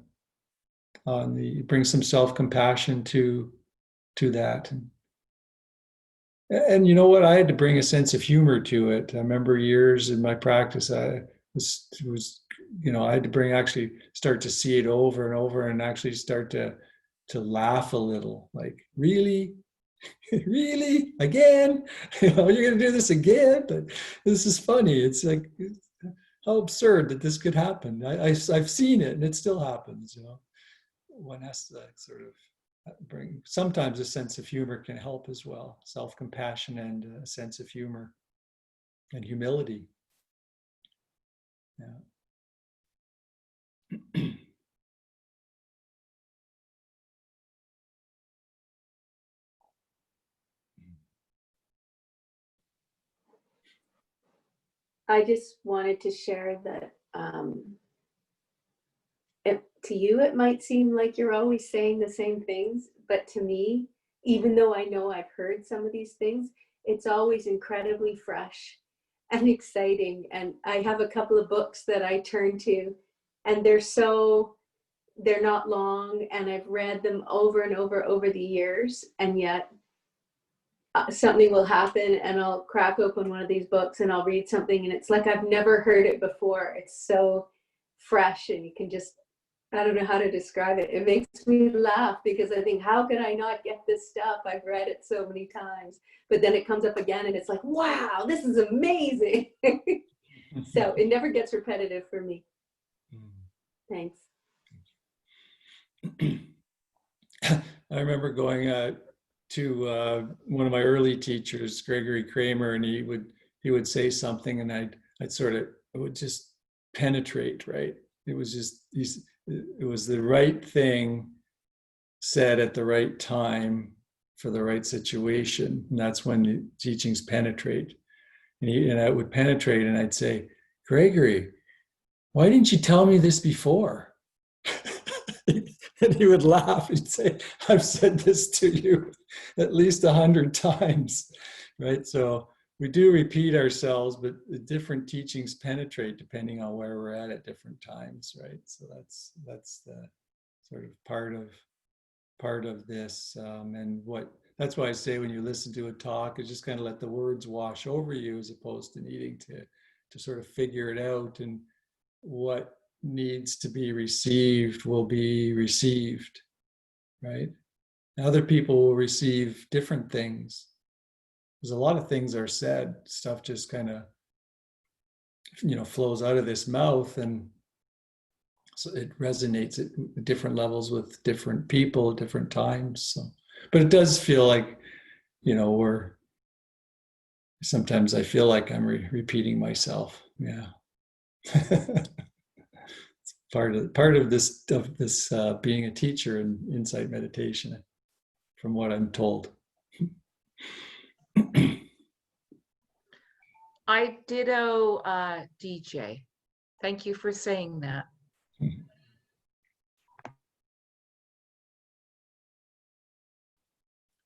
Speaker 1: bring some self-compassion to that. And you know what? I had to bring a sense of humor to it. I remember years in my practice, I was you know, I had to actually start to see it over and over and actually start to laugh a little. Like, really? Really? Again? You know, you're going to do this again? But this is funny. It's like, how absurd that this could happen. I've seen it and it still happens, you know. One has to sort of bring, sometimes a sense of humor can help as well. Self-compassion and a sense of humor and humility. Yeah.
Speaker 5: I just wanted to share that to you, it might seem like you're always saying the same things, but to me, even though I know I've heard some of these things, it's always incredibly fresh and exciting. And I have a couple of books that I turn to, and they're not long, and I've read them over and over the years, and yet something will happen and I'll crack open one of these books and I'll read something and it's like I've never heard it before. It's so fresh, and you can just, I don't know how to describe it. It makes me laugh because I think, how could I not get this stuff? I've read it so many times, but then it comes up again and it's like, wow, this is amazing. So it never gets repetitive for me. Thanks.
Speaker 1: I remember going to one of my early teachers, Gregory Kramer, and he would say something, and I'd sort of, it would just penetrate, right? It was just it was the right thing said at the right time for the right situation, and that's when the teachings penetrate. And I would penetrate, and I'd say, Gregory, why didn't you tell me this before? And he would laugh. He'd say, I've said this to you at least 100 times, right? So we do repeat ourselves, but the different teachings penetrate depending on where we're at different times, right? So that's the sort of part of this. And that's why I say when you listen to a talk, is just kind of let the words wash over you as opposed to needing to sort of figure it out, and what needs to be received will be received, right? Other people will receive different things. There's a lot of things are said, stuff just kind of, you know, flows out of this mouth, and so it resonates at different levels with different people at different times. So, but it does feel like, you know, sometimes I feel like I'm repeating myself. Yeah. Part of this being a teacher in insight meditation, from what I'm told.
Speaker 4: I ditto DJ. Thank you for saying that.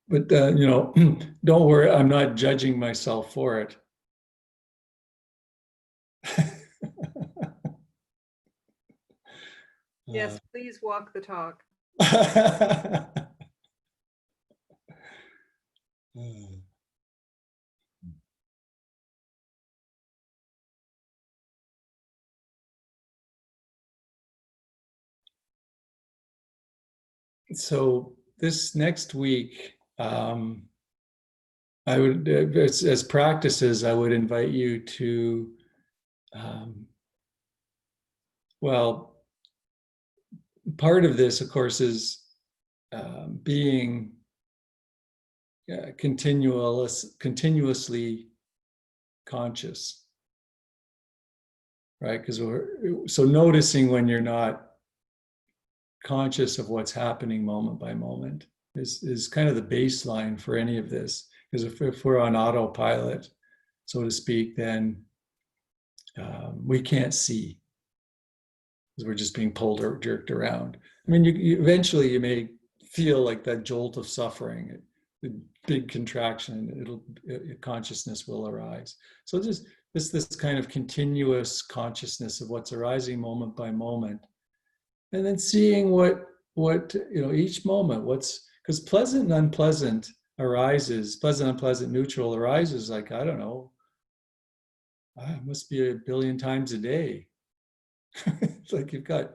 Speaker 1: But you know, don't worry, I'm not judging myself for it.
Speaker 2: Yes, please walk the talk.
Speaker 1: So this next week, I would, as practices, I would invite you to, well, part of this, of course, is being continuously conscious, right? Because so noticing when you're not conscious of what's happening moment by moment is kind of the baseline for any of this. Because if we're on autopilot, so to speak, then we can't see because we're just being pulled or jerked around. I mean, eventually you may feel like that jolt of suffering, the big contraction, consciousness will arise. So just this kind of continuous consciousness of what's arising moment by moment, and then seeing what each moment, because pleasant and unpleasant arises, pleasant, unpleasant, neutral arises, like, I don't know, it must be a billion times a day. It's like you've got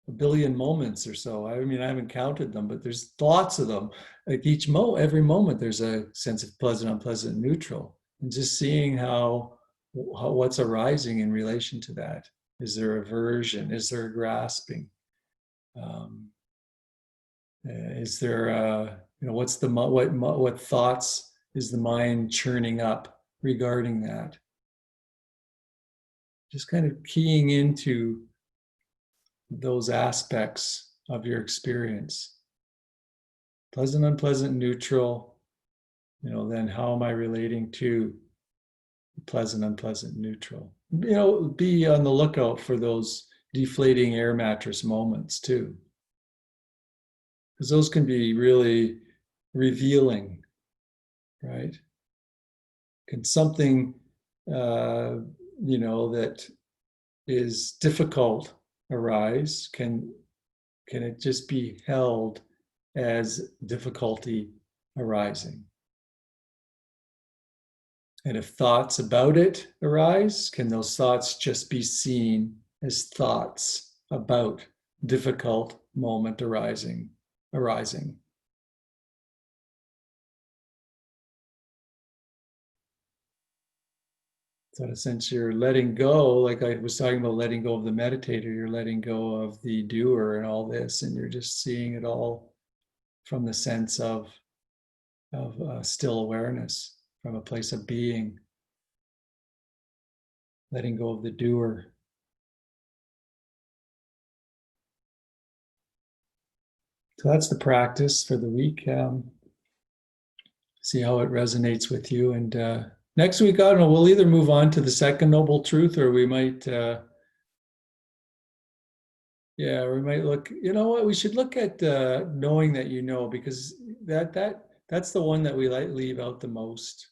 Speaker 1: a billion moments or so. I mean, I haven't counted them, but there's lots of them. Like every moment, there's a sense of pleasant, unpleasant, neutral, and just seeing how what's arising in relation to that. Is there aversion? Is there a grasping? Is there what's what thoughts is the mind churning up regarding that? Just kind of keying into those aspects of your experience. Pleasant, unpleasant, neutral. Then how am I relating to pleasant, unpleasant, neutral? Be on the lookout for those deflating air mattress moments too, because those can be really revealing, right? Can something that is difficult arise? Can it just be held as difficulty arising? And if thoughts about it arise, can those thoughts just be seen as thoughts about difficult moment arising? So in a sense, you're letting go, like I was talking about letting go of the meditator, you're letting go of the doer and all this, and you're just seeing it all from the sense of still awareness, from a place of being, letting go of the doer. So that's the practice for the week. See how it resonates with you. And next week, I don't know, we'll either move on to the second noble truth, or we might look, we should look at knowing that because that's the one that we leave out the most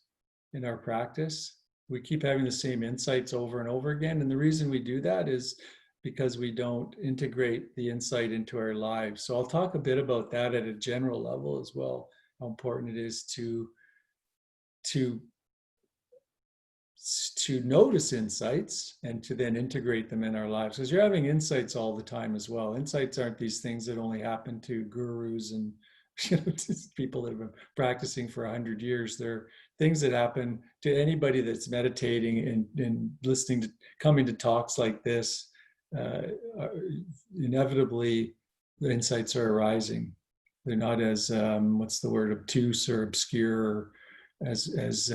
Speaker 1: in our practice. We keep having the same insights over and over again. And the reason we do that is because we don't integrate the insight into our lives. So I'll talk a bit about that at a general level as well, how important it is to notice insights and to then integrate them in our lives, because you're having insights all the time as well. Insights aren't these things that only happen to gurus and just people that have been practicing for 100 years. They're things that happen to anybody that's meditating and listening to, coming to talks like this. Inevitably, the insights are arising. They're not as obtuse or obscure as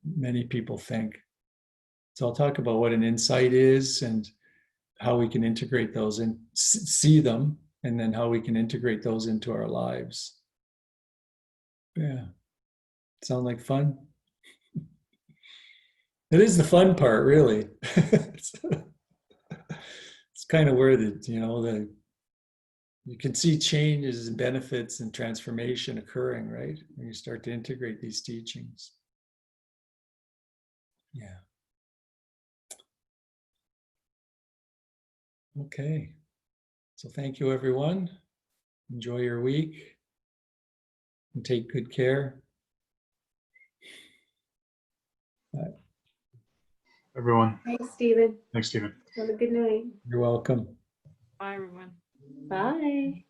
Speaker 1: many people think. So I'll talk about what an insight is and how we can integrate those and see them, and then how we can integrate those into our lives. Yeah. Sound like fun? It is the fun part, really. It's kind of where you can see changes and benefits and transformation occurring, right? When you start to integrate these teachings. Yeah. Okay. So thank you, everyone. Enjoy your week and take good care. Bye.
Speaker 6: Everyone.
Speaker 5: Thanks, Stephen.
Speaker 6: Thanks, Stephen.
Speaker 5: Have a good night.
Speaker 1: You're welcome.
Speaker 2: Bye, everyone.
Speaker 5: Bye.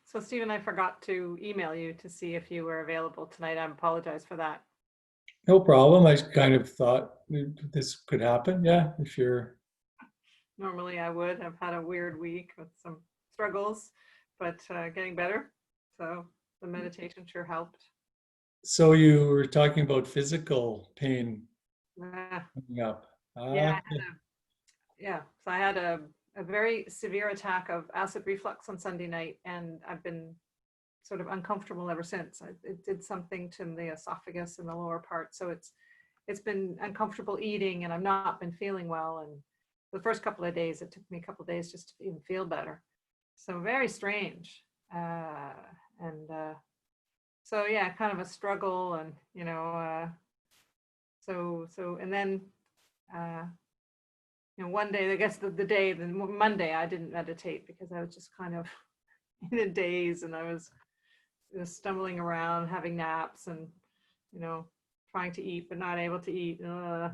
Speaker 2: So Stephen, I forgot to email you to see if you were available tonight. I apologize for that.
Speaker 1: No problem. I kind of thought this could happen. Yeah, if you're.
Speaker 2: Normally I would have had a weird week with some struggles, but getting better. So the meditation sure helped.
Speaker 1: So you were talking about physical pain
Speaker 2: Uh,
Speaker 1: coming up.
Speaker 2: yeah,
Speaker 1: Okay.
Speaker 2: yeah. So I had a very severe attack of acid reflux on Sunday night, and I've been sort of uncomfortable ever since. It did something to the esophagus and the lower part. So it's been uncomfortable eating, and I've not been feeling well. And the first couple of days, it took me a couple of days just to even feel better. So very strange. And so yeah, kind of a struggle, and and then uh, one day, I guess the Monday, I didn't meditate because I was just kind of in a daze, and I was stumbling around, having naps, and trying to eat but not able to eat, kind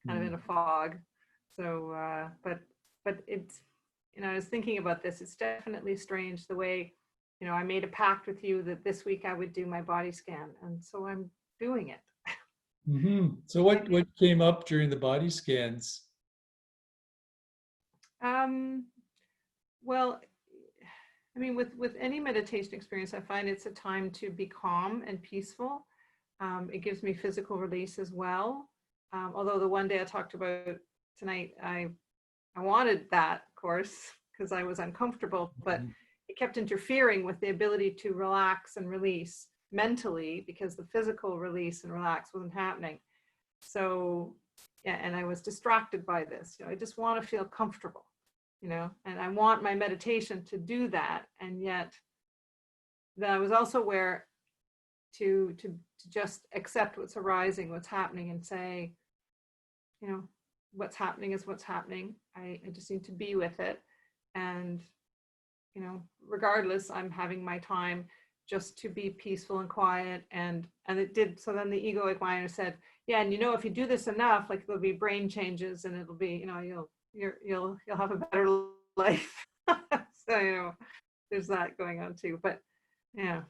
Speaker 2: of in a fog. So, but it's, I was thinking about this. It's definitely strange the way, I made a pact with you that this week I would do my body scan, and so I'm doing it.
Speaker 1: So what came up during the body scans?
Speaker 2: Well, I mean, with any meditation experience, I find it's a time to be calm and peaceful. It gives me physical release as well. Although the one day I talked about tonight, I wanted that, of course, because I was uncomfortable, but it kept interfering with the ability to relax and release mentally, because the physical release and relax wasn't happening. So, yeah, and I was distracted by this. I just want to feel comfortable, and I want my meditation to do that. And yet, then I was also aware to just accept what's arising, what's happening, and say, what's happening is what's happening. I just need to be with it. And, regardless, I'm having my time just to be peaceful and quiet. And it did. So then the egoic mind said, yeah, and if you do this enough, like there'll be brain changes, and it'll be, you'll have a better life. So, there's that going on too. But yeah,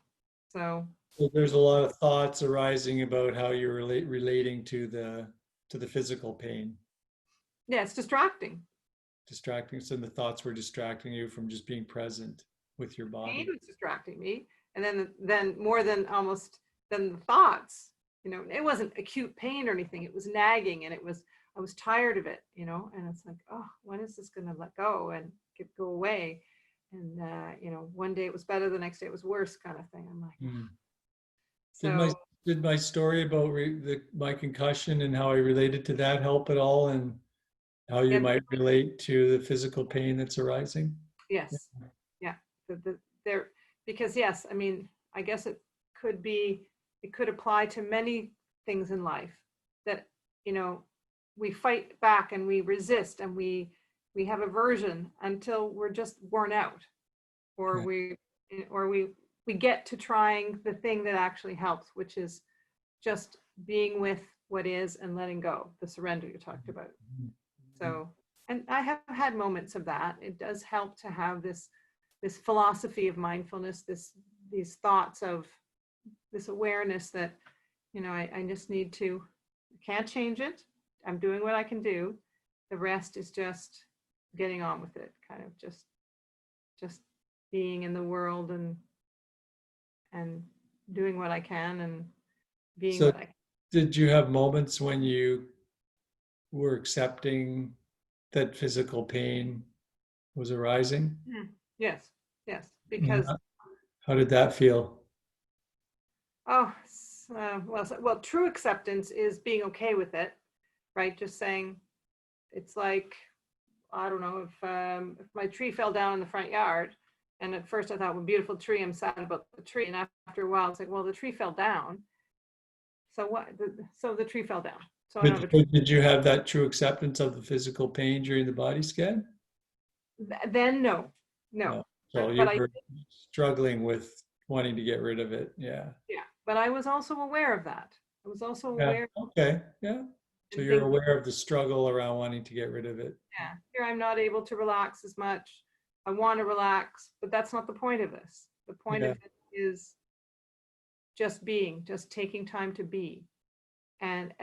Speaker 2: so
Speaker 1: There's a lot of thoughts arising about how you're relating to the physical pain,
Speaker 2: yeah, it's distracting.
Speaker 1: distracting. So the thoughts were distracting you from just being present with your
Speaker 2: Pain
Speaker 1: body.
Speaker 2: was distracting me, and then more than the thoughts. It wasn't acute pain or anything. It was nagging, and I was tired of it. And it's like, oh, when is this going to let go and go away? And one day it was better, the next day it was worse, kind of thing. I'm like,
Speaker 1: Mm.
Speaker 2: so
Speaker 1: Did my story about my concussion and how I related to that help at all, and how you
Speaker 2: yeah,
Speaker 1: might relate to the physical pain that's arising?
Speaker 2: yes, yeah, there, because yes, I mean, I guess it could apply to many things in life that we fight back and we resist, and we have aversion until we're just worn out, or
Speaker 1: Okay.
Speaker 2: we get to trying the thing that actually helps, which is just being with what is and letting go, the surrender you talked about. So, and I have had moments of that. It does help to have this philosophy of mindfulness, these thoughts of this awareness that, I just need to, can't change it. I'm doing what I can do. The rest is just getting on with it, kind of just being in the world, and doing what I can, and being
Speaker 1: So
Speaker 2: what I can.
Speaker 1: did you have moments when you were accepting that physical pain was arising?
Speaker 2: Yes, yes,
Speaker 1: And
Speaker 2: because
Speaker 1: how did that feel?
Speaker 2: well, true acceptance is being okay with it, right? Just saying, it's like, I don't know, if my tree fell down in the front yard, and at first I thought, well, beautiful tree, I'm sad about the tree, and after a while it's like, well, the tree fell down, so what? So the tree fell down, so I don't have a tree.
Speaker 1: But did you have that true acceptance of the physical pain during the body scan?
Speaker 2: Then no,
Speaker 1: No.
Speaker 2: no,
Speaker 1: So
Speaker 2: but
Speaker 1: you
Speaker 2: I
Speaker 1: were struggling with wanting to get rid of it. Yeah.
Speaker 2: yeah, but I was also aware of that. I was also
Speaker 1: Yeah.
Speaker 2: aware
Speaker 1: Okay. Yeah. So
Speaker 2: and
Speaker 1: you're
Speaker 2: thinking,
Speaker 1: aware of the struggle around wanting to get rid of it.
Speaker 2: yeah, here I'm not able to relax as much. I want to relax, but that's not the point of this. The point
Speaker 1: Yeah.
Speaker 2: of it is just being, just taking time to be. and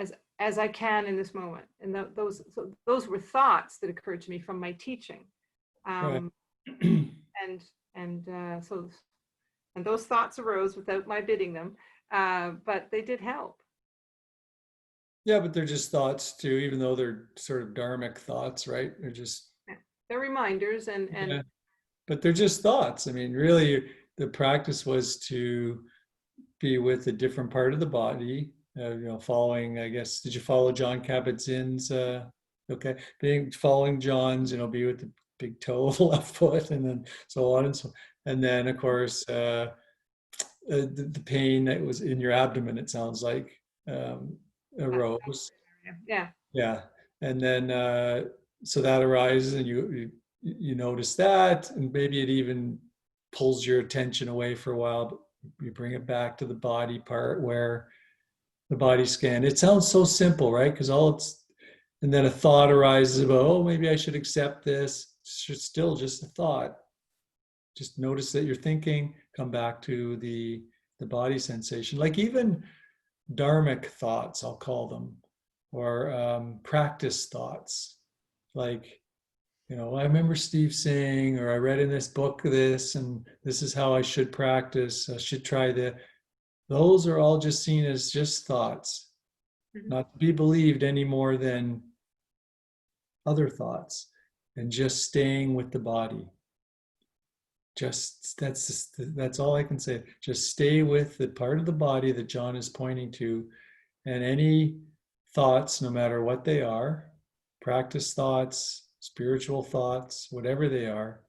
Speaker 2: as I can in this moment. And those were thoughts that occurred to me from my teaching.
Speaker 1: Right.
Speaker 2: And those thoughts arose without my bidding them, but they did help.
Speaker 1: Yeah, but they're just thoughts too, even though they're sort of dharmic thoughts, right? They're just,
Speaker 2: They're reminders,
Speaker 1: yeah, but they're just thoughts. I mean, really, the practice was to be with a different part of the body, following, I guess, did you follow John Kabat-Zinn's, okay, following John's, be with the big toe of the left foot, and then so on and so, and then, of course, the pain that was in your abdomen, it sounds like, arose.
Speaker 2: Yeah.
Speaker 1: Yeah. And then, so that arises and you notice that, and maybe it even pulls your attention away for a while, but you bring it back to the body part where the body scan. It sounds so simple, right? Because and then a thought arises about, oh, maybe I should accept this. It's still just a thought. Just notice that you're thinking, come back to the body sensation. Like even dharmic thoughts, I'll call them, or practice thoughts. Like, I remember Steve saying, or I read in this book this, and this is how I should practice. I should try that. Those are all just seen as just thoughts, not to be believed any more than other thoughts, and just staying with the body. That's all I can say. Just stay with the part of the body that John is pointing to, and any thoughts, no matter what they are, practice thoughts, spiritual thoughts, whatever they are,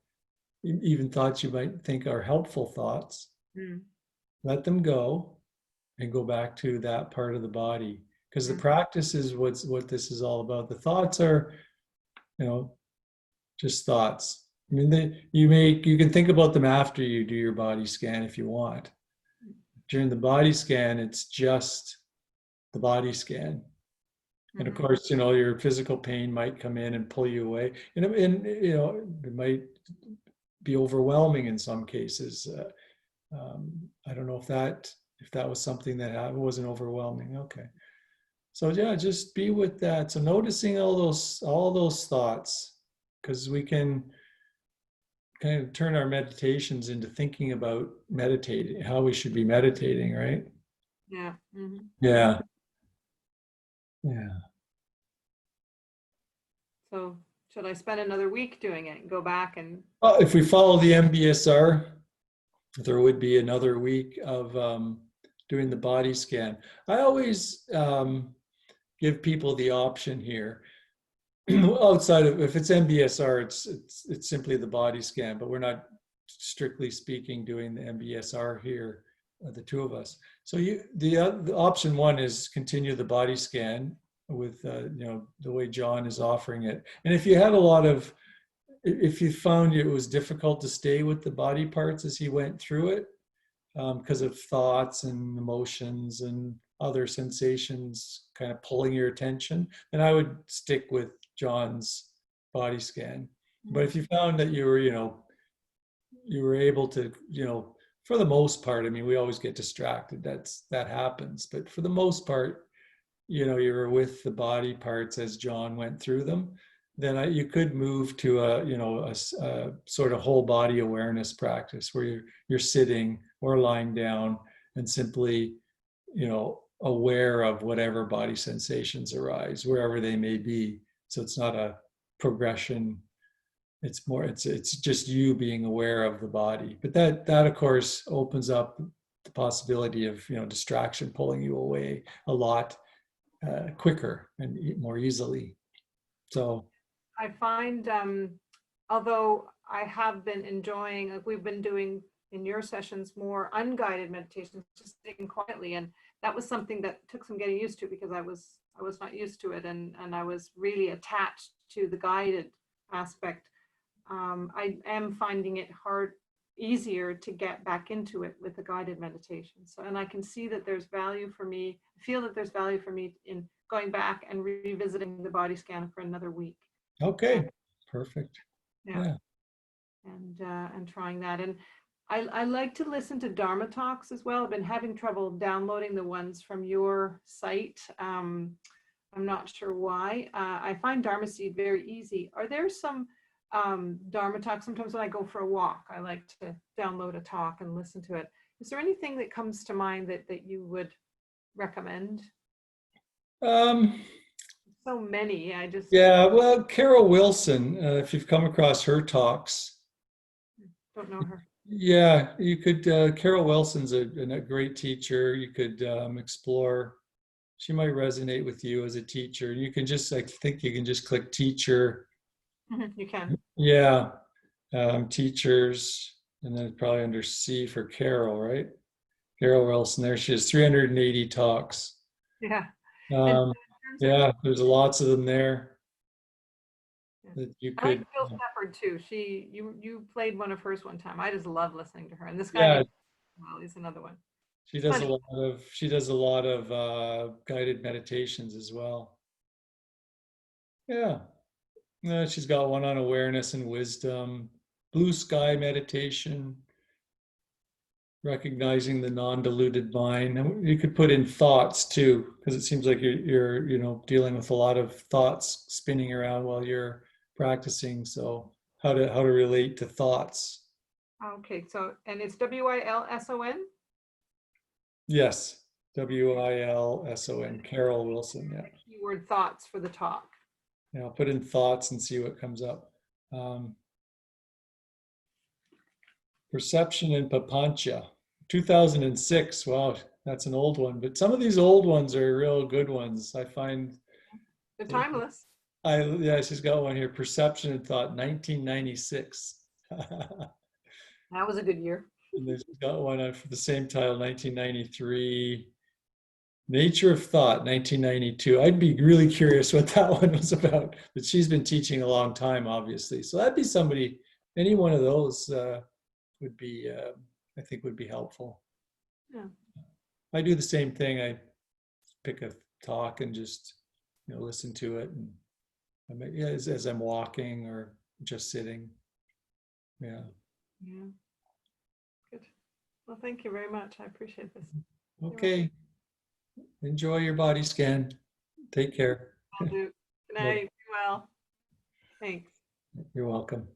Speaker 1: even thoughts you might think are helpful thoughts, let them go and go back to that part of the body. Because the practice is what this is all about. The thoughts are, just thoughts. I mean, you can think about them after you do your body scan if you want. During the body scan, it's just the body scan. And of course, your physical pain might come in and pull you away. And it might be overwhelming in some cases. I don't know if that was something that happened. It wasn't overwhelming. Okay. So yeah, just be with that. So noticing all those thoughts, because we can kind of turn our meditations into thinking about meditating, how we should be meditating, right?
Speaker 2: Yeah.
Speaker 1: Yeah. Yeah.
Speaker 2: So should I spend another week doing it and go back and?
Speaker 1: Well, if we follow the MBSR, there would be another week of doing the body scan. I always give people the option here. Outside of, if it's MBSR, it's simply the body scan, but we're not strictly speaking doing the MBSR here, the two of us. So the option one is continue the body scan with the way John is offering it. And if you if you found it was difficult to stay with the body parts as he went through it, because of thoughts and emotions and other sensations kind of pulling your attention, then I would stick with John's body scan. But if you found that you were able to, for the most part, I mean, we always get distracted. That happens. But for the most part, you were with the body parts as John went through them. Then you could move to a sort of whole body awareness practice where you're sitting or lying down and simply, aware of whatever body sensations arise, wherever they may be. So it's not a progression. It's more, it's just you being aware of the body. But that of course opens up the possibility of, distraction pulling you away a lot quicker and more easily. So
Speaker 2: I find, although I have been enjoying, like we've been doing in your sessions, more unguided meditations, just sitting quietly. And that was something that took some getting used to, because I was not used to it. And I was really attached to the guided aspect. I am finding it easier to get back into it with the guided meditation. So, and I can see that there's value for me, feel that there's value for me in going back and revisiting the body scan for another week.
Speaker 1: okay, perfect.
Speaker 2: Yeah. And trying that. And I like to listen to Dharma talks as well. I've been having trouble downloading the ones from your site. I'm not sure why. I find Dharma Seed very easy. Are there some Dharma talks? Sometimes when I go for a walk, I like to download a talk and listen to it. Is there anything that comes to mind that you would recommend?
Speaker 1: Um,
Speaker 2: So many. I just
Speaker 1: yeah, well, Carol Wilson, if you've come across her talks,
Speaker 2: don't know her.
Speaker 1: yeah, you could, Carol Wilson's a great teacher. You could explore, she might resonate with you as a teacher. You can just, I think you can just click teacher.
Speaker 2: You can.
Speaker 1: Yeah, teachers, and then probably under C for Carol, right? Carol Wilson, there she is, 380 talks.
Speaker 2: Yeah. And
Speaker 1: Um, yeah, there's lots of them there
Speaker 2: Yeah.
Speaker 1: that you
Speaker 2: I like
Speaker 1: could,
Speaker 2: Jill Shepherd too. You played one of hers one time. I just love listening to her. And this guy
Speaker 1: yeah,
Speaker 2: named well, he's another one.
Speaker 1: she does a
Speaker 2: Funny.
Speaker 1: lot of, she does a lot of guided meditations as well. Yeah. She's got one on awareness and wisdom, blue sky meditation, recognizing the non-diluted mind. And you could put in thoughts too, because it seems like you're dealing with a lot of thoughts spinning around while you're practicing. So how to relate to thoughts.
Speaker 2: Okay, so and it's Wilson.
Speaker 1: Yes, Wilson, Carol Wilson. Yeah,
Speaker 2: Keyword thoughts for the talk.
Speaker 1: yeah. I'll put in thoughts and see what comes up. Perception and Papancha, 2006. Wow, that's an old one. But some of these old ones are real good ones. I find.
Speaker 2: They're timeless.
Speaker 1: Yeah, she's got one here. Perception and Thought, 1996.
Speaker 2: That was a good year.
Speaker 1: And she's got one for the same title, 1993. Nature of Thought, 1992. I'd be really curious what that one was about. But she's been teaching a long time, obviously. So that'd be somebody. Any one of those would be, I think, would be helpful.
Speaker 2: Yeah.
Speaker 1: I do the same thing. I pick a talk and just listen to it, and yeah, as I'm walking or just sitting. Yeah.
Speaker 2: Yeah. Good. Well, thank you very much. I appreciate this.
Speaker 1: Okay. Enjoy your body scan. Take care.
Speaker 2: I'll do. Good night. Be well. Thanks.
Speaker 1: You're welcome.